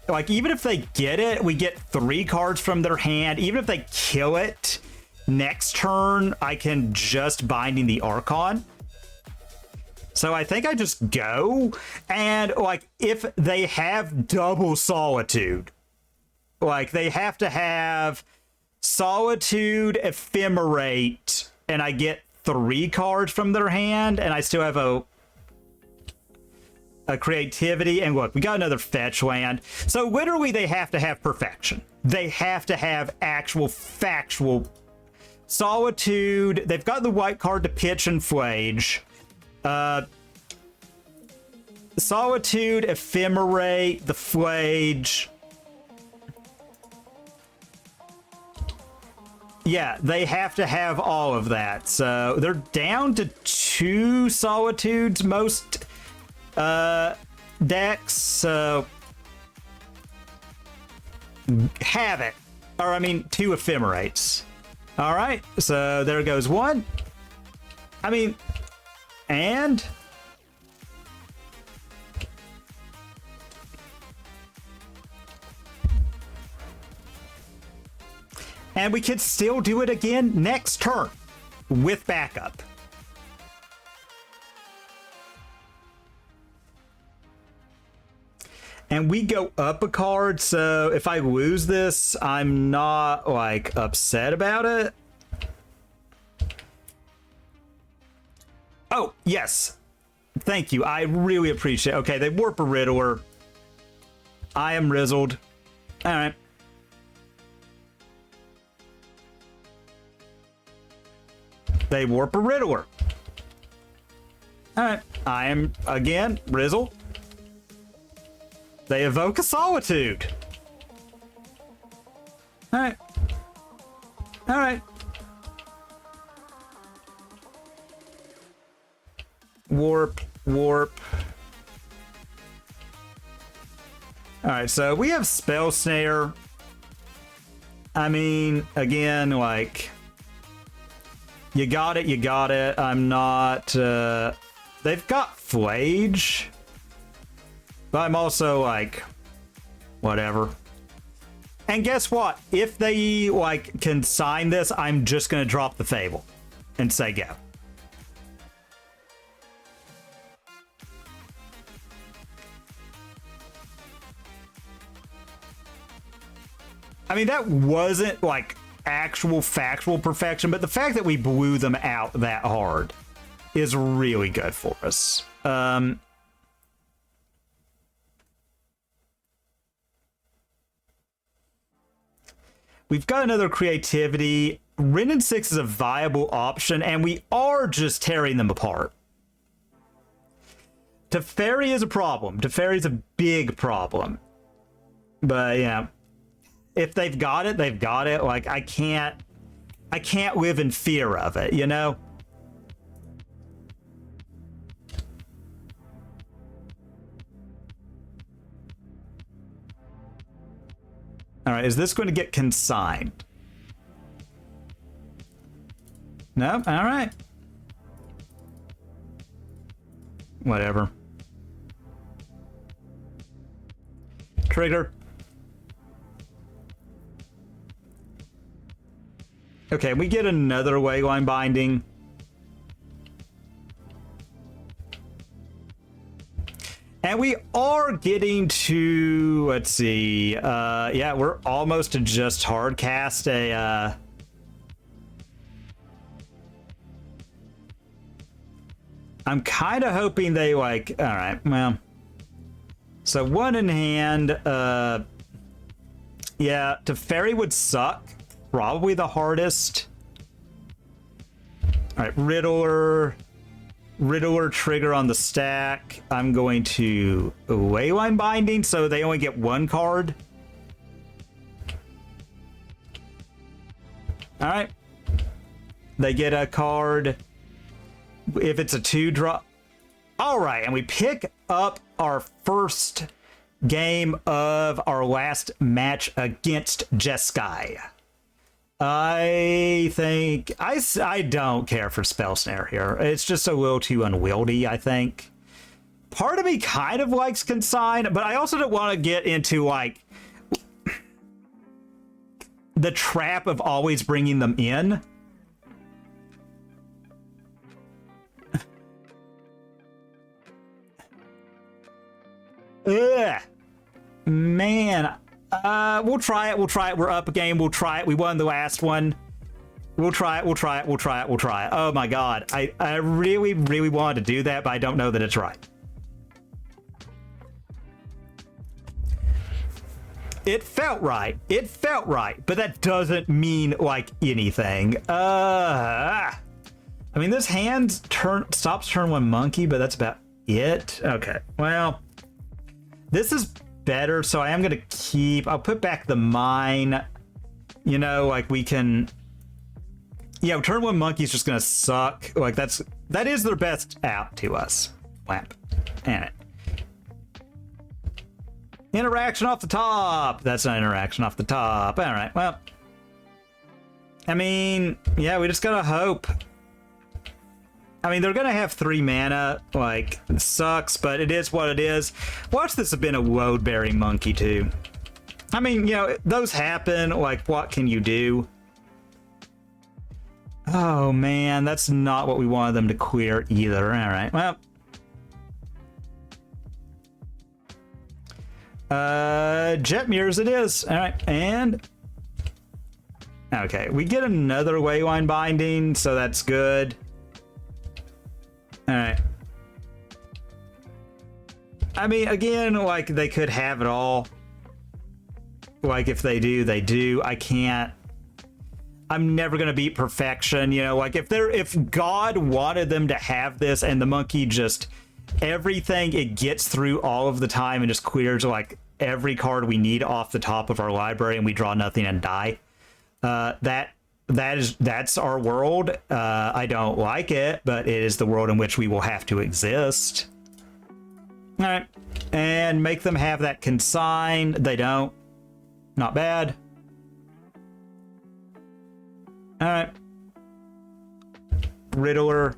Like, even if they get it, we get 3 cards from their hand. Even if they kill it next turn, I can just Binding the Archon. So I think I just go. And, like, if they have double Solitude, like, they have to have Solitude, Ephemerate, and I get 3 cards from their hand, and I still have a creativity. And look, we got another fetch land. So literally they have to have perfection. They have to have actual factual Solitude. They've got the white card to pitch and flage. Solitude, Ephemerate, the flage. Yeah, they have to have all of that. So they're down to 2 Solitudes most decks. So have it. Or I mean 2 Ephemerates. All right, so there goes 1. I mean, and we could still do it again next turn with backup. And we go up a card, so if I lose this, I'm not, like, upset about it. Oh, yes. Thank you. I really appreciate it. Okay, they warp a Riddler. I am Rizzled. All right. They warp a Riddler. All right. I am, again, Rizzle. They evoke a Solitude. All right. All right. Warp, warp. All right, so we have Spell Snare. I mean, again, like, you got it, you got it. I'm not, they've got Flage. But I'm also like, whatever. And guess what? If they, like, can sign this, I'm just going to drop the Fable and say go. I mean, that wasn't, like, actual factual perfection, but the fact that we blew them out that hard is really good for us. We've got another creativity. Wrenn and 6 is a viable option, and we are just tearing them apart. Teferi is a problem. Teferi is a big problem. But, yeah. If they've got it, they've got it. Like, I can't live in fear of it, you know? All right, is this going to get consigned? No? All right. Whatever. Trigger. Okay, we get another Wayline Binding. And we are getting to, let's see, yeah, we're almost to just hard cast a, I'm kind of hoping they, like, all right, well, so 1 in hand, yeah, Teferi would suck, probably the hardest. All right, Riddler trigger on the stack. I'm going to Wayline Binding, so they only get 1 card. All right. They get a card if it's a 2-drop. All right, and we pick up our first game of our last match against Jeskia. I think I don't care for Spell Snare here. It's just a little too unwieldy, I think. Part of me kind of likes Consign, but I also don't want to get into, like, the trap of always bringing them in. Ugh. Man. We'll try it. We'll try it. We're up a game. We'll try it. We won the last one. We'll try it. We'll try it. We'll try it. We'll try it. Oh my god. I really, really wanted to do that, but I don't know that it's right. It felt right. It felt right, but that doesn't mean, like, anything. I mean, this hand stops turn one monkey, but that's about it. Okay, well, this is better, so I am gonna keep. I'll put back the mine. You know, like, we can. Yeah, turn one monkey's just gonna suck. Like, that is their best out to us. Whap. And it. Interaction off the top. That's not interaction off the top. All right, well. I mean, yeah, we just gotta hope. I mean, they're gonna have 3 mana. Like, it sucks, but it is what it is. Watch this have been a load-bearing monkey, too. I mean, you know, those happen. Like, what can you do? Oh, man, that's not what we wanted them to clear either. All right, well. Jet mirrors it is. All right, and okay, we get another Wayline binding, so that's good. All right. I mean, again, like, they could have it all. Like, if they do, they do. I can't. I'm never gonna beat perfection, you know. Like, if God wanted them to have this, and the monkey just everything it gets through all of the time and just clears, like, every card we need off the top of our library, and we draw nothing and die. That's our world. I don't like it, but it is the world in which we will have to exist. All right, and make them have that consign. They don't. Not bad. All right, Riddler.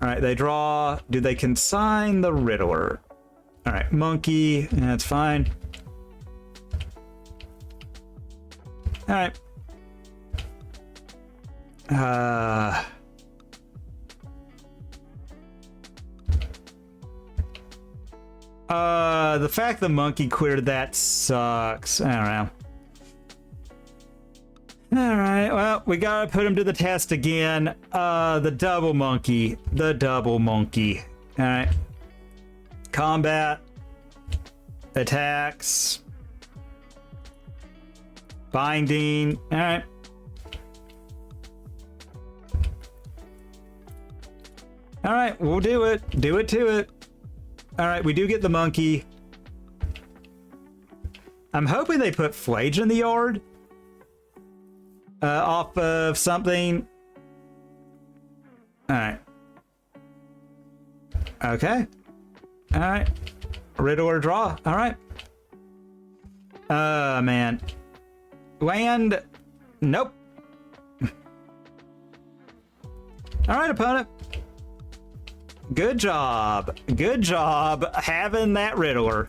All right, they draw. Do they consign the Riddler? All right, monkey. That's fine. All right. The fact the monkey cleared that sucks. I don't know. All right, well, we gotta put him to the test again. The double monkey. The double monkey. All right. Combat. Attacks. Binding. All right. All right, we'll do it. Do it to it. All right, we do get the monkey. I'm hoping they put Flage in the yard. Off of something. All right. Okay. All right. Riddler draw. All right. Man. Land. Nope. All right, opponent. Good job. Good job having that Riddler.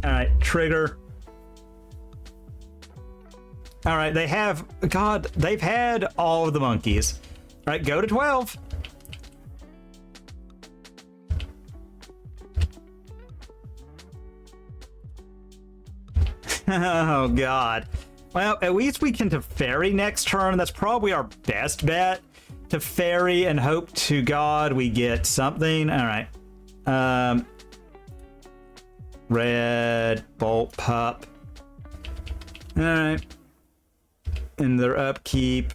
All right, trigger. All right, they have, God, they've had all of the monkeys. All right, go to 12. Oh, God. Well, at least we can Teferi next turn. That's probably our best bet. Teferi and hope to God we get something. All right. Red, Bolt Pup. All right. And their upkeep.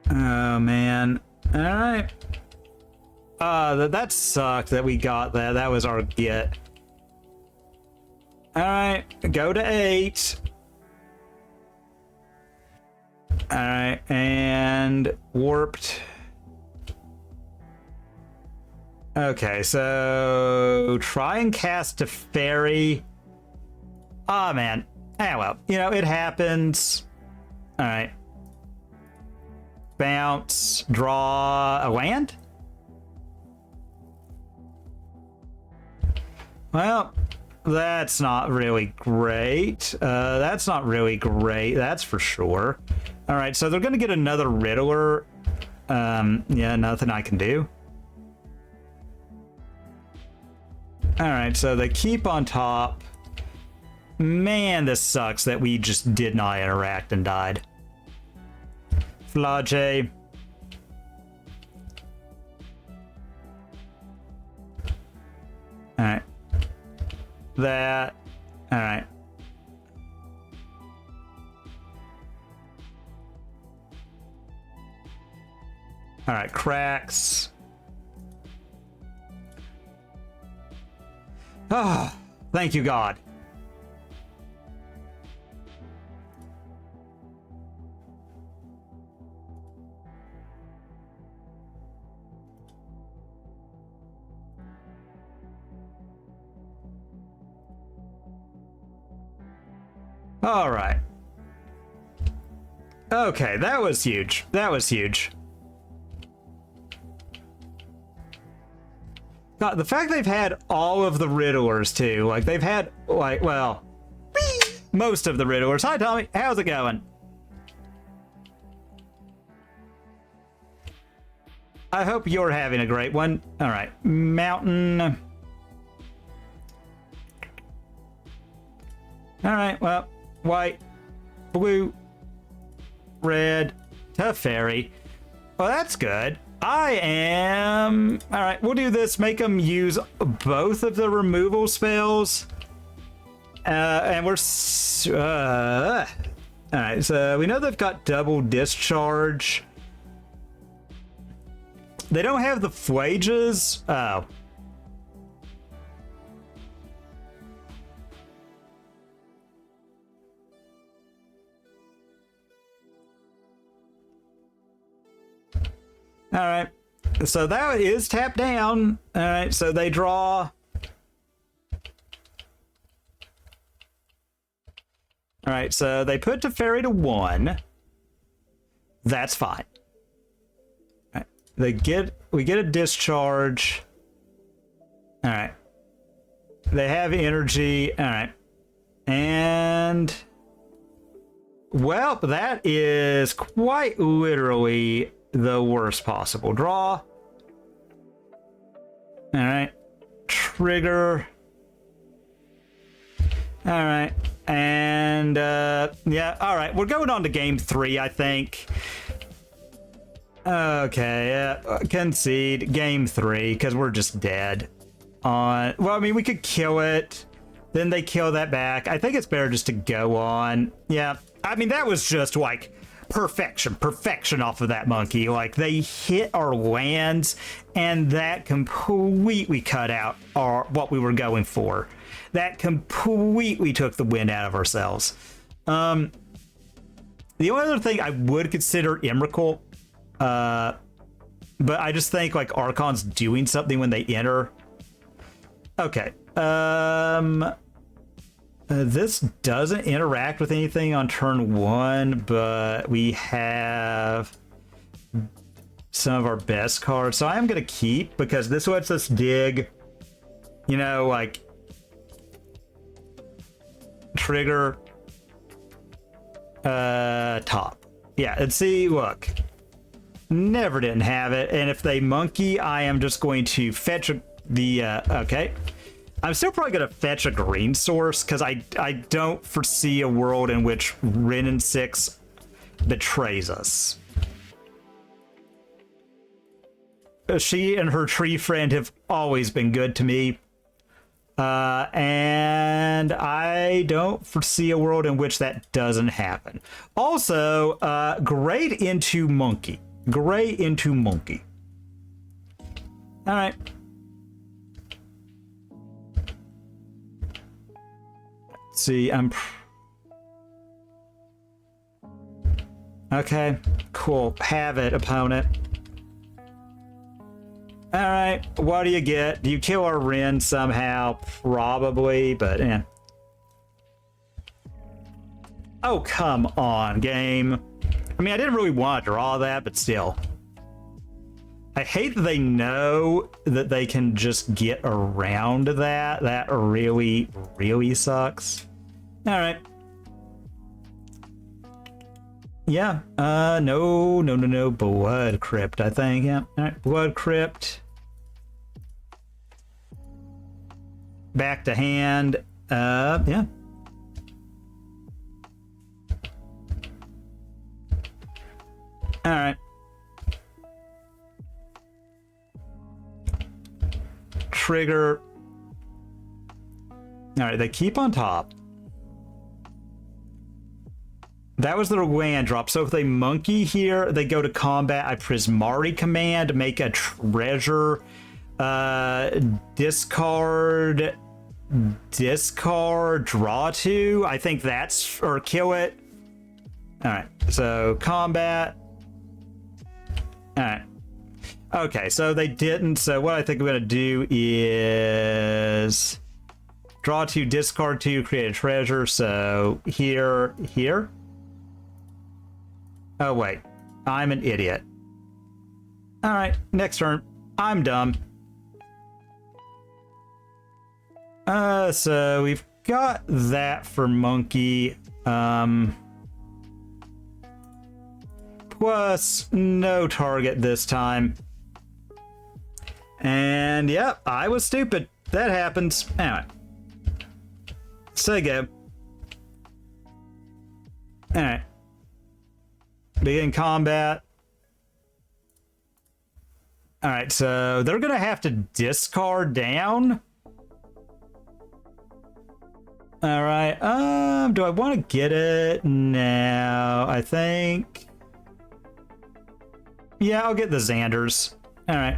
Oh, man. All right. That sucked that we got that. That was our get. All right. Go to 8. All right. And warped. Okay, so try and cast a fairy. Ah, man. Ah, well, you know, it happens. All right. Bounce, draw a land. Well, that's not really great. That's not really great, that's for sure. All right, so they're going to get another Riddler. Yeah, nothing I can do. All right, so they keep on top. Man, this sucks that we just did not interact and died. Flage. All right. That. All right. All right, cracks. Ah, oh, thank you, God. All right. Okay, that was huge. That was huge. God, the fact they've had all of the Riddlers, too. Like, they've had, like, well, most of the Riddlers. Hi, Tommy. How's it going? I hope you're having a great one. All right. Mountain. All right, well, white, blue, red, Teferi. Well, that's good. I am... All right, we'll do this. Make them use both of the removal spells. And we're... all right, so we know they've got double discharge. They don't have the flages. Oh. All right, so that is tapped down. All right, so they draw. All right, so they put Teferi to 1. That's fine. All right, we get a discharge. All right, they have energy. All right, and well, that is quite literally the worst possible draw. All right, trigger. All right, and yeah, all right, we're going on to game 3, I think. Okay, concede game 3 because we're just dead. On well, I mean, we could kill it, then they kill that back. I think it's better just to go on. Yeah, I mean, that was just like perfection off of that monkey. Like, they hit our lands and that completely cut out what we were going for. That completely took the wind out of ourselves. The only other thing I would consider Emrakul, but I just think like Archon's doing something when they enter. Okay, this doesn't interact with anything on turn 1, but we have some of our best cards. So I am going to keep, because this lets us dig, you know, like, trigger, top. Yeah, and see, look. Never didn't have it. And if they monkey, I am just going to fetch the, okay. I'm still probably going to fetch a green source because I don't foresee a world in which Rin and 6 betrays us. She and her tree friend have always been good to me. And I don't foresee a world in which that doesn't happen. Also, great into monkey. Great into monkey. All right. See, okay, cool. Have it, opponent. Alright, what do you get? Do you kill our Ren somehow? Probably, but eh. Oh, come on, game. I mean, I didn't really want to draw that, but still. I hate that they know that they can just get around that. That really, really sucks. Alright. Yeah, no. Blood Crypt, I think. Yeah, alright. Blood Crypt. Back to hand. Yeah. Alright. Trigger. Alright, they keep on top. That was their land drop. So if they monkey here, they go to combat. I Prismari command, make a treasure. Discard, draw two. I think that's, or kill it. Alright, so combat. Alright. Okay, so they didn't. So what I think I'm going to do is draw two, discard two, create a treasure. So here. Oh, wait. I'm an idiot. Alright, next turn. I'm dumb. So we've got that for monkey. Plus no target this time. And yeah, I was stupid. That happens. Anyway. So go. Alright. Begin combat. Alright, so they're gonna have to discard down. Alright, do I want to get it? No, I think... Yeah, I'll get the Xanders. Alright.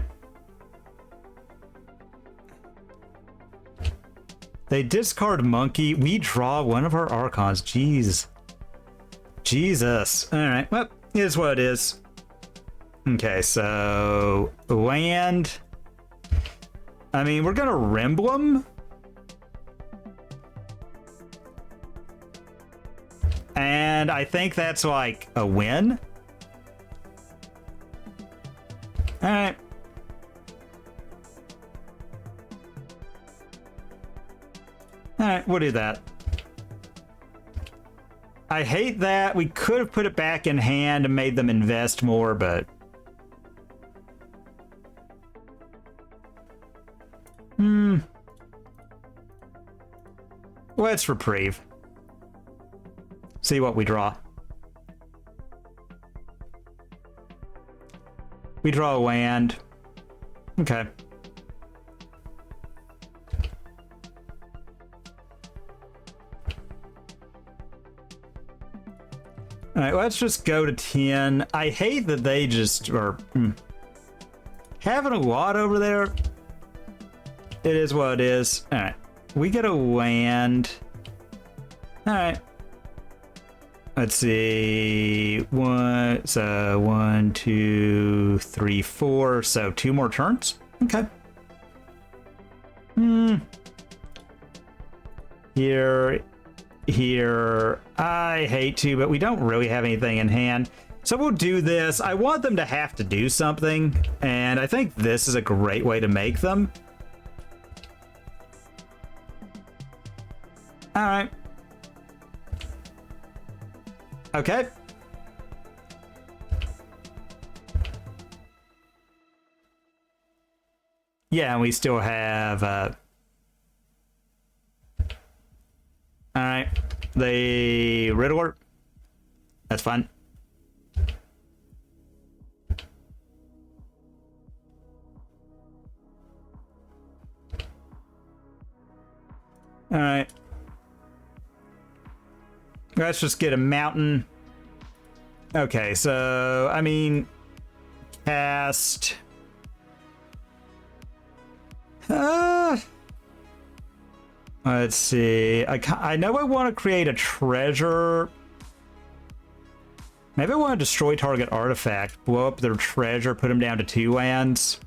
They discard monkey. We draw one of our Archons. Jeez. Jesus. Alright, well, it is what it is. Okay, so... land. I mean, we're gonna Remblem. And I think that's like a win. Alright. Alright, we'll do that. I hate that. We could have put it back in hand and made them invest more, but... Let's reprieve. See what we draw. We draw a land. Okay. Alright, let's just go to 10. I hate that they just are having a lot over there. It is what it is. Alright. We get a land. Alright. Let's see. So 1, 2, 3, 4. So 2 more turns. Okay. Here. I hate to, but we don't really have anything in hand. So we'll do this. I want them to have to do something, and I think this is a great way to make them. All right. Okay. Yeah, and we still have... Alright. The Riddler. That's fine. Alright. Let's just get a mountain. Okay, so, I mean, cast... let's see. I know I want to create a treasure. Maybe I want to destroy target artifact, blow up their treasure, put them down to 2 lands.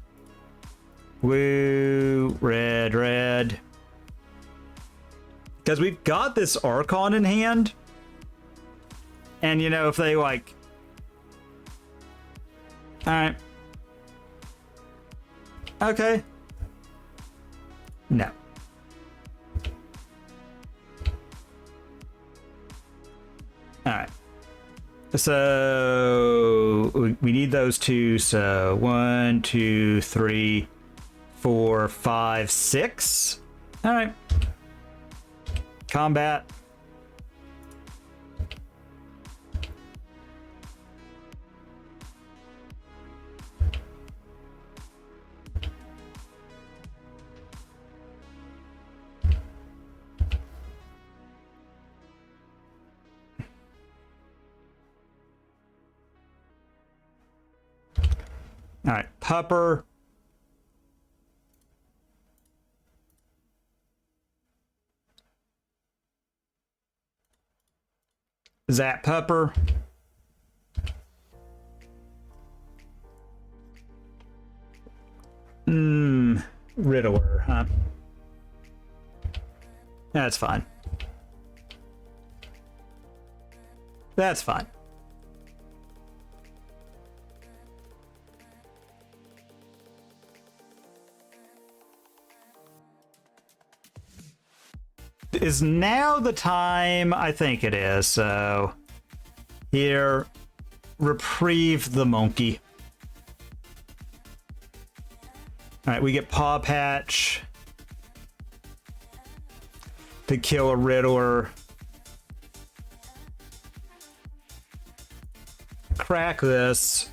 Blue, red, red. Because we've got this Archon in hand. And, you know, if they, like... Alright. Okay. No. Alright. So we need those two. So 1, 2, 3, 4, 5, 6. Alright. Combat. All right, Pupper. Zap Pupper. Riddler, huh? That's fine. That's fine. Is now the time? I think it is. So here, reprieve the monkey. All right, we get Paw Patch to kill a Riddler. Crack this.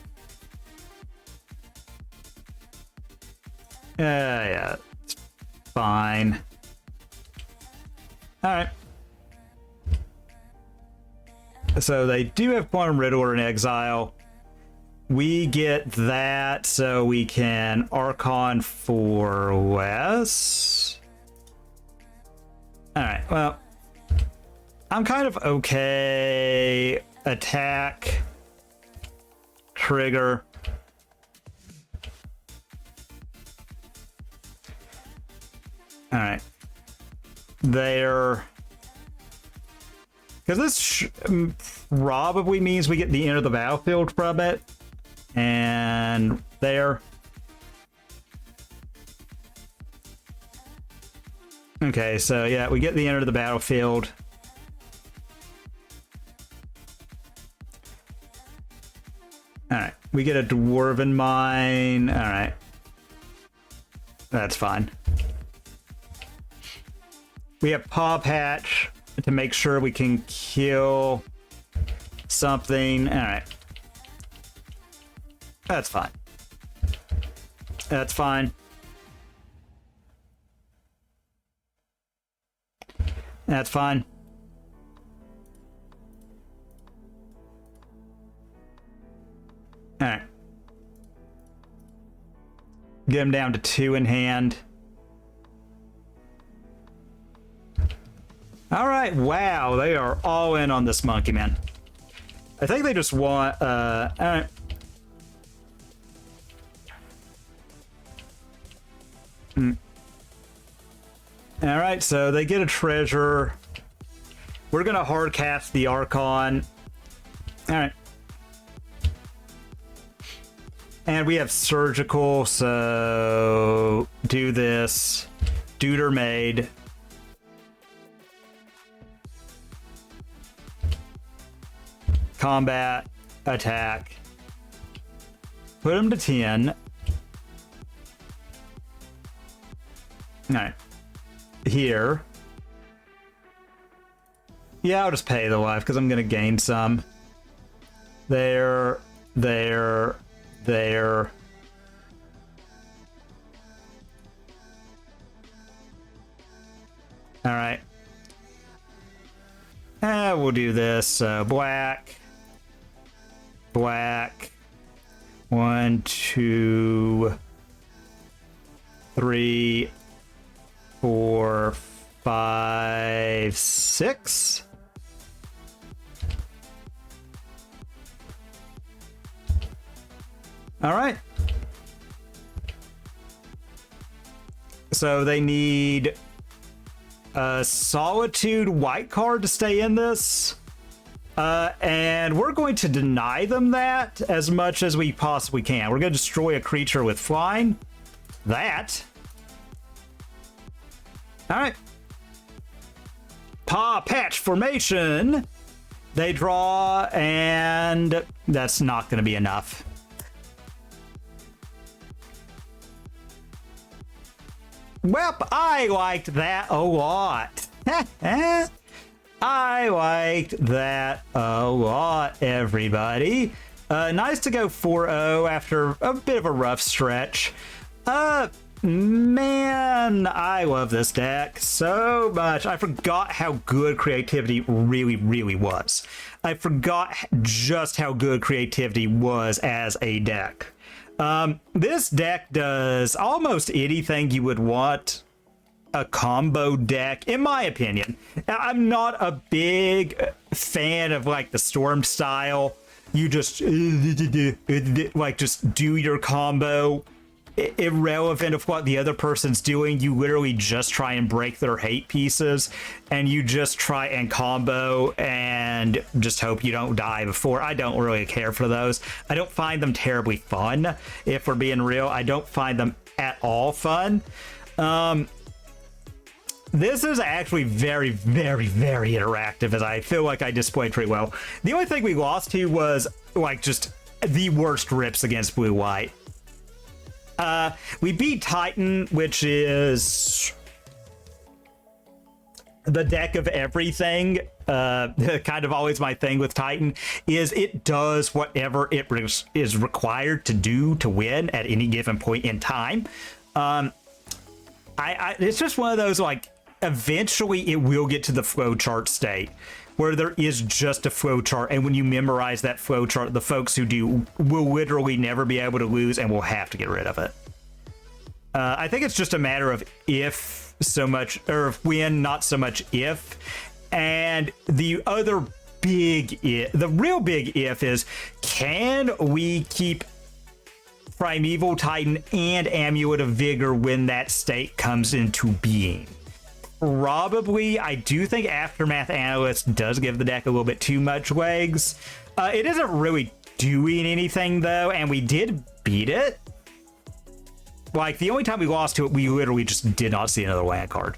Yeah, it's fine. All right. So they do have Quantum Riddler in exile. We get that so we can Archon for less. All right, well, I'm kind of okay. Attack. Trigger. All right. There. Because this probably means we get the end of the battlefield from it. And there. Okay, so yeah, we get the end of the battlefield. Alright, we get a Dwarven Mine. Alright. That's fine. We have Paw Patch to make sure we can kill something. Alright. That's fine. That's fine. That's fine. Alright. Get him down to 2 in hand. Alright, wow, they are all in on this monkey, man. I think they just want, alright. Alright, so they get a treasure. We're gonna hard cast the Archon. Alright. And we have Surgical, so do this. Deuter Maid. Combat, attack. Put him to 10. Alright. Here. Yeah, I'll just pay the life because I'm going to gain some. There. Alright. We'll do this. Black. 1, 2, 3, 4, 5, 6. All right. So they need a Solitude white card to stay in this. And we're going to deny them that as much as we possibly can. We're going to destroy a creature with flying. That. Alright. Paw Patch Formation. They draw, and that's not going to be enough. Well, I liked that a lot. I liked that a lot, everybody. Nice to go 4-0 after a bit of a rough stretch. Man, I love this deck so much. I forgot how good creativity really, really was. I forgot just how good creativity was as a deck. This deck does almost anything you would want a combo deck, in my opinion. I'm not a big fan of like the Storm style. You just like just do your combo, irrelevant of what the other person's doing. You literally just try and break their hate pieces, and you just try and combo and just hope you don't die before. I don't really care for those. I don't find them terribly fun. If we're being real, I don't find them at all fun. This is actually very, very, very interactive, as I feel like I displayed pretty well. The only thing we lost to was like just the worst rips against blue-white. We beat Titan, which is the deck of everything. Kind of always my thing with Titan is it does whatever it is required to do to win at any given point in time. It's just one of those, like, eventually it will get to the flowchart state where there is just a flowchart, and when you memorize that flowchart, the folks who do will literally never be able to lose and will have to get rid of it. I think it's just a matter of if so much, or when, not so much if. And the other big if, the real big if is, can we keep Primeval Titan and Amulet of Vigor when that state comes into being? Probably. I do think Aftermath Analyst does give the deck a little bit too much legs. It isn't really doing anything, though, and we did beat it. Like, the only time we lost to it, we literally just did not see another land card.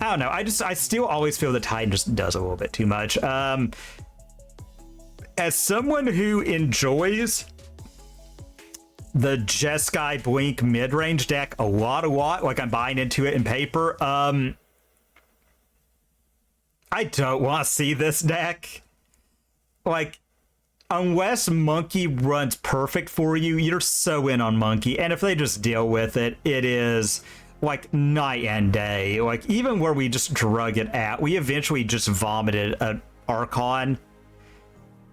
I don't know. I still always feel the Titan just does a little bit too much. As someone who enjoys the Jeskia Blink mid-range deck a lot, like I'm buying into it in paper, I don't want to see this deck. Like, unless Monkey runs perfect for you, you're so in on Monkey. And if they just deal with it, it is like night and day. Like, even where we just drug it at, we eventually just vomited an Archon.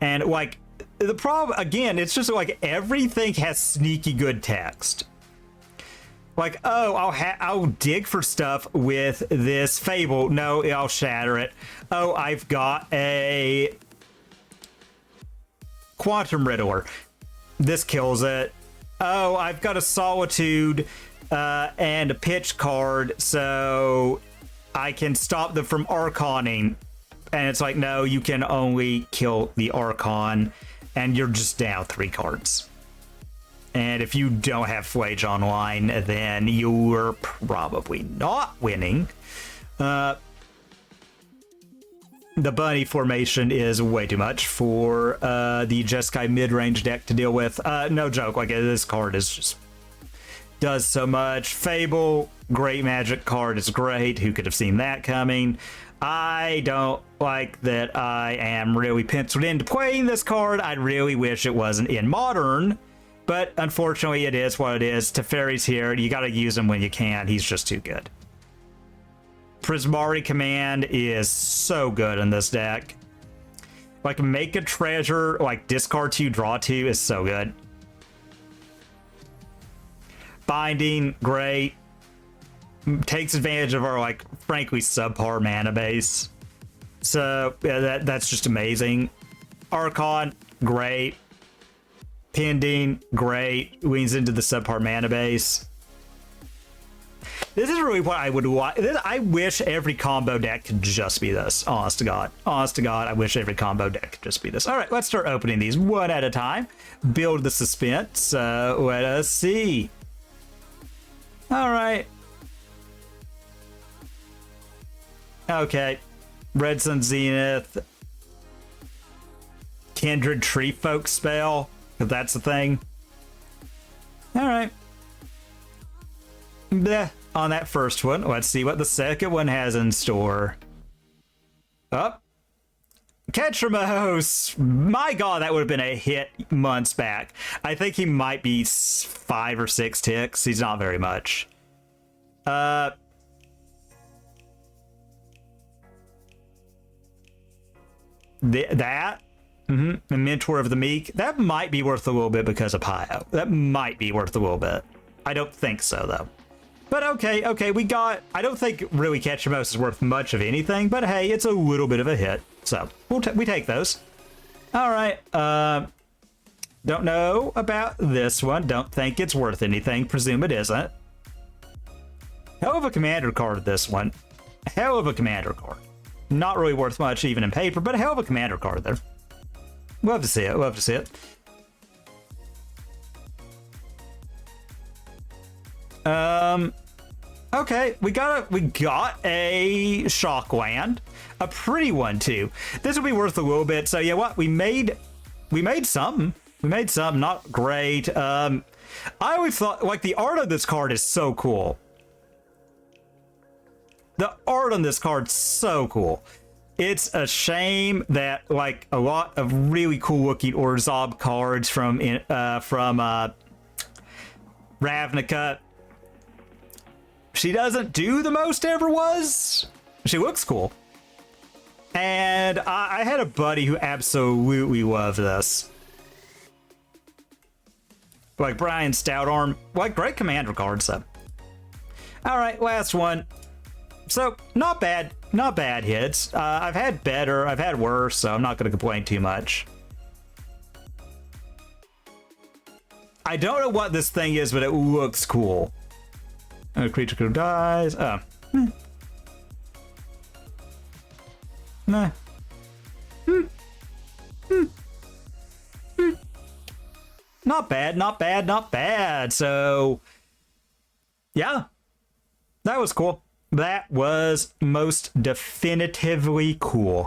And like, the problem, again, it's just like everything has sneaky good text. Like, oh, I'll dig for stuff with this Fable. No, I'll shatter it. Oh, I've got a Quantum Riddler. This kills it. Oh, I've got a Solitude and a pitch card, so I can stop them from Archoning. And it's like, no, you can only kill the Archon, and you're just down 3 cards. And if you don't have Flage online, then you're probably not winning. The bunny formation is way too much for the Jeskai mid-range deck to deal with. No joke, like, this card is just does so much. Fable, great magic card, is great. Who could have seen that coming? I don't like that I am really penciled into playing this card. I really wish it wasn't in Modern, but unfortunately it is what it is. Teferi's here. You gotta use him when you can. He's just too good. Prismari Command is so good in this deck. Like, make a treasure, like discard 2, draw 2 is so good. Binding, great. Takes advantage of our, like, frankly subpar mana base. So yeah, that's just amazing. Archon, great. Pending, great. Leans into the subpar mana base. This is really what I would want. I wish every combo deck could just be this. Honest to God. Honest to God, I wish every combo deck could just be this. All right, let's start opening these one at a time. Build the suspense. Let us see. All right. Okay. Red Sun Zenith. Kindred Tree Folk spell, if that's the thing. All right. Bleh. On that first one, let's see what the second one has in store. Oh. Ketramos! My God, that would have been a hit months back. I think he might be 5 or 6 ticks. He's not very much. That? Mm-hmm. The Mentor of the Meek. That might be worth a little bit because of Pio. That might be worth a little bit. I don't think so, though. But okay, we got... I don't think really Ketramos is worth much of anything, but hey, it's a little bit of a hit. So, we take those. All right, don't know about this one. Don't think it's worth anything. Presume it isn't. Hell of a commander card, this one. Hell of a commander card. Not really worth much even in paper, but a hell of a commander card there. Love to see it, love to see it. Okay, we got a shock land, a pretty one too. This will be worth a little bit. So yeah, what we made something. We made something, not great. I always thought like the art of this card is so cool. The art on this card's so cool. It's a shame that like a lot of really cool looking Orzhov cards from Ravnica. She doesn't do the most ever was. She looks cool. And I had a buddy who absolutely loved this. Like Brian Stoutarm. Like great commander cards though. All right, last one. So not bad hits. I've had better, I've had worse, so I'm not going to complain too much. I don't know what this thing is, but it looks cool. A creature who dies. Oh. Nah. Not bad, not bad, not bad. So, yeah. That was cool. That was most definitively cool.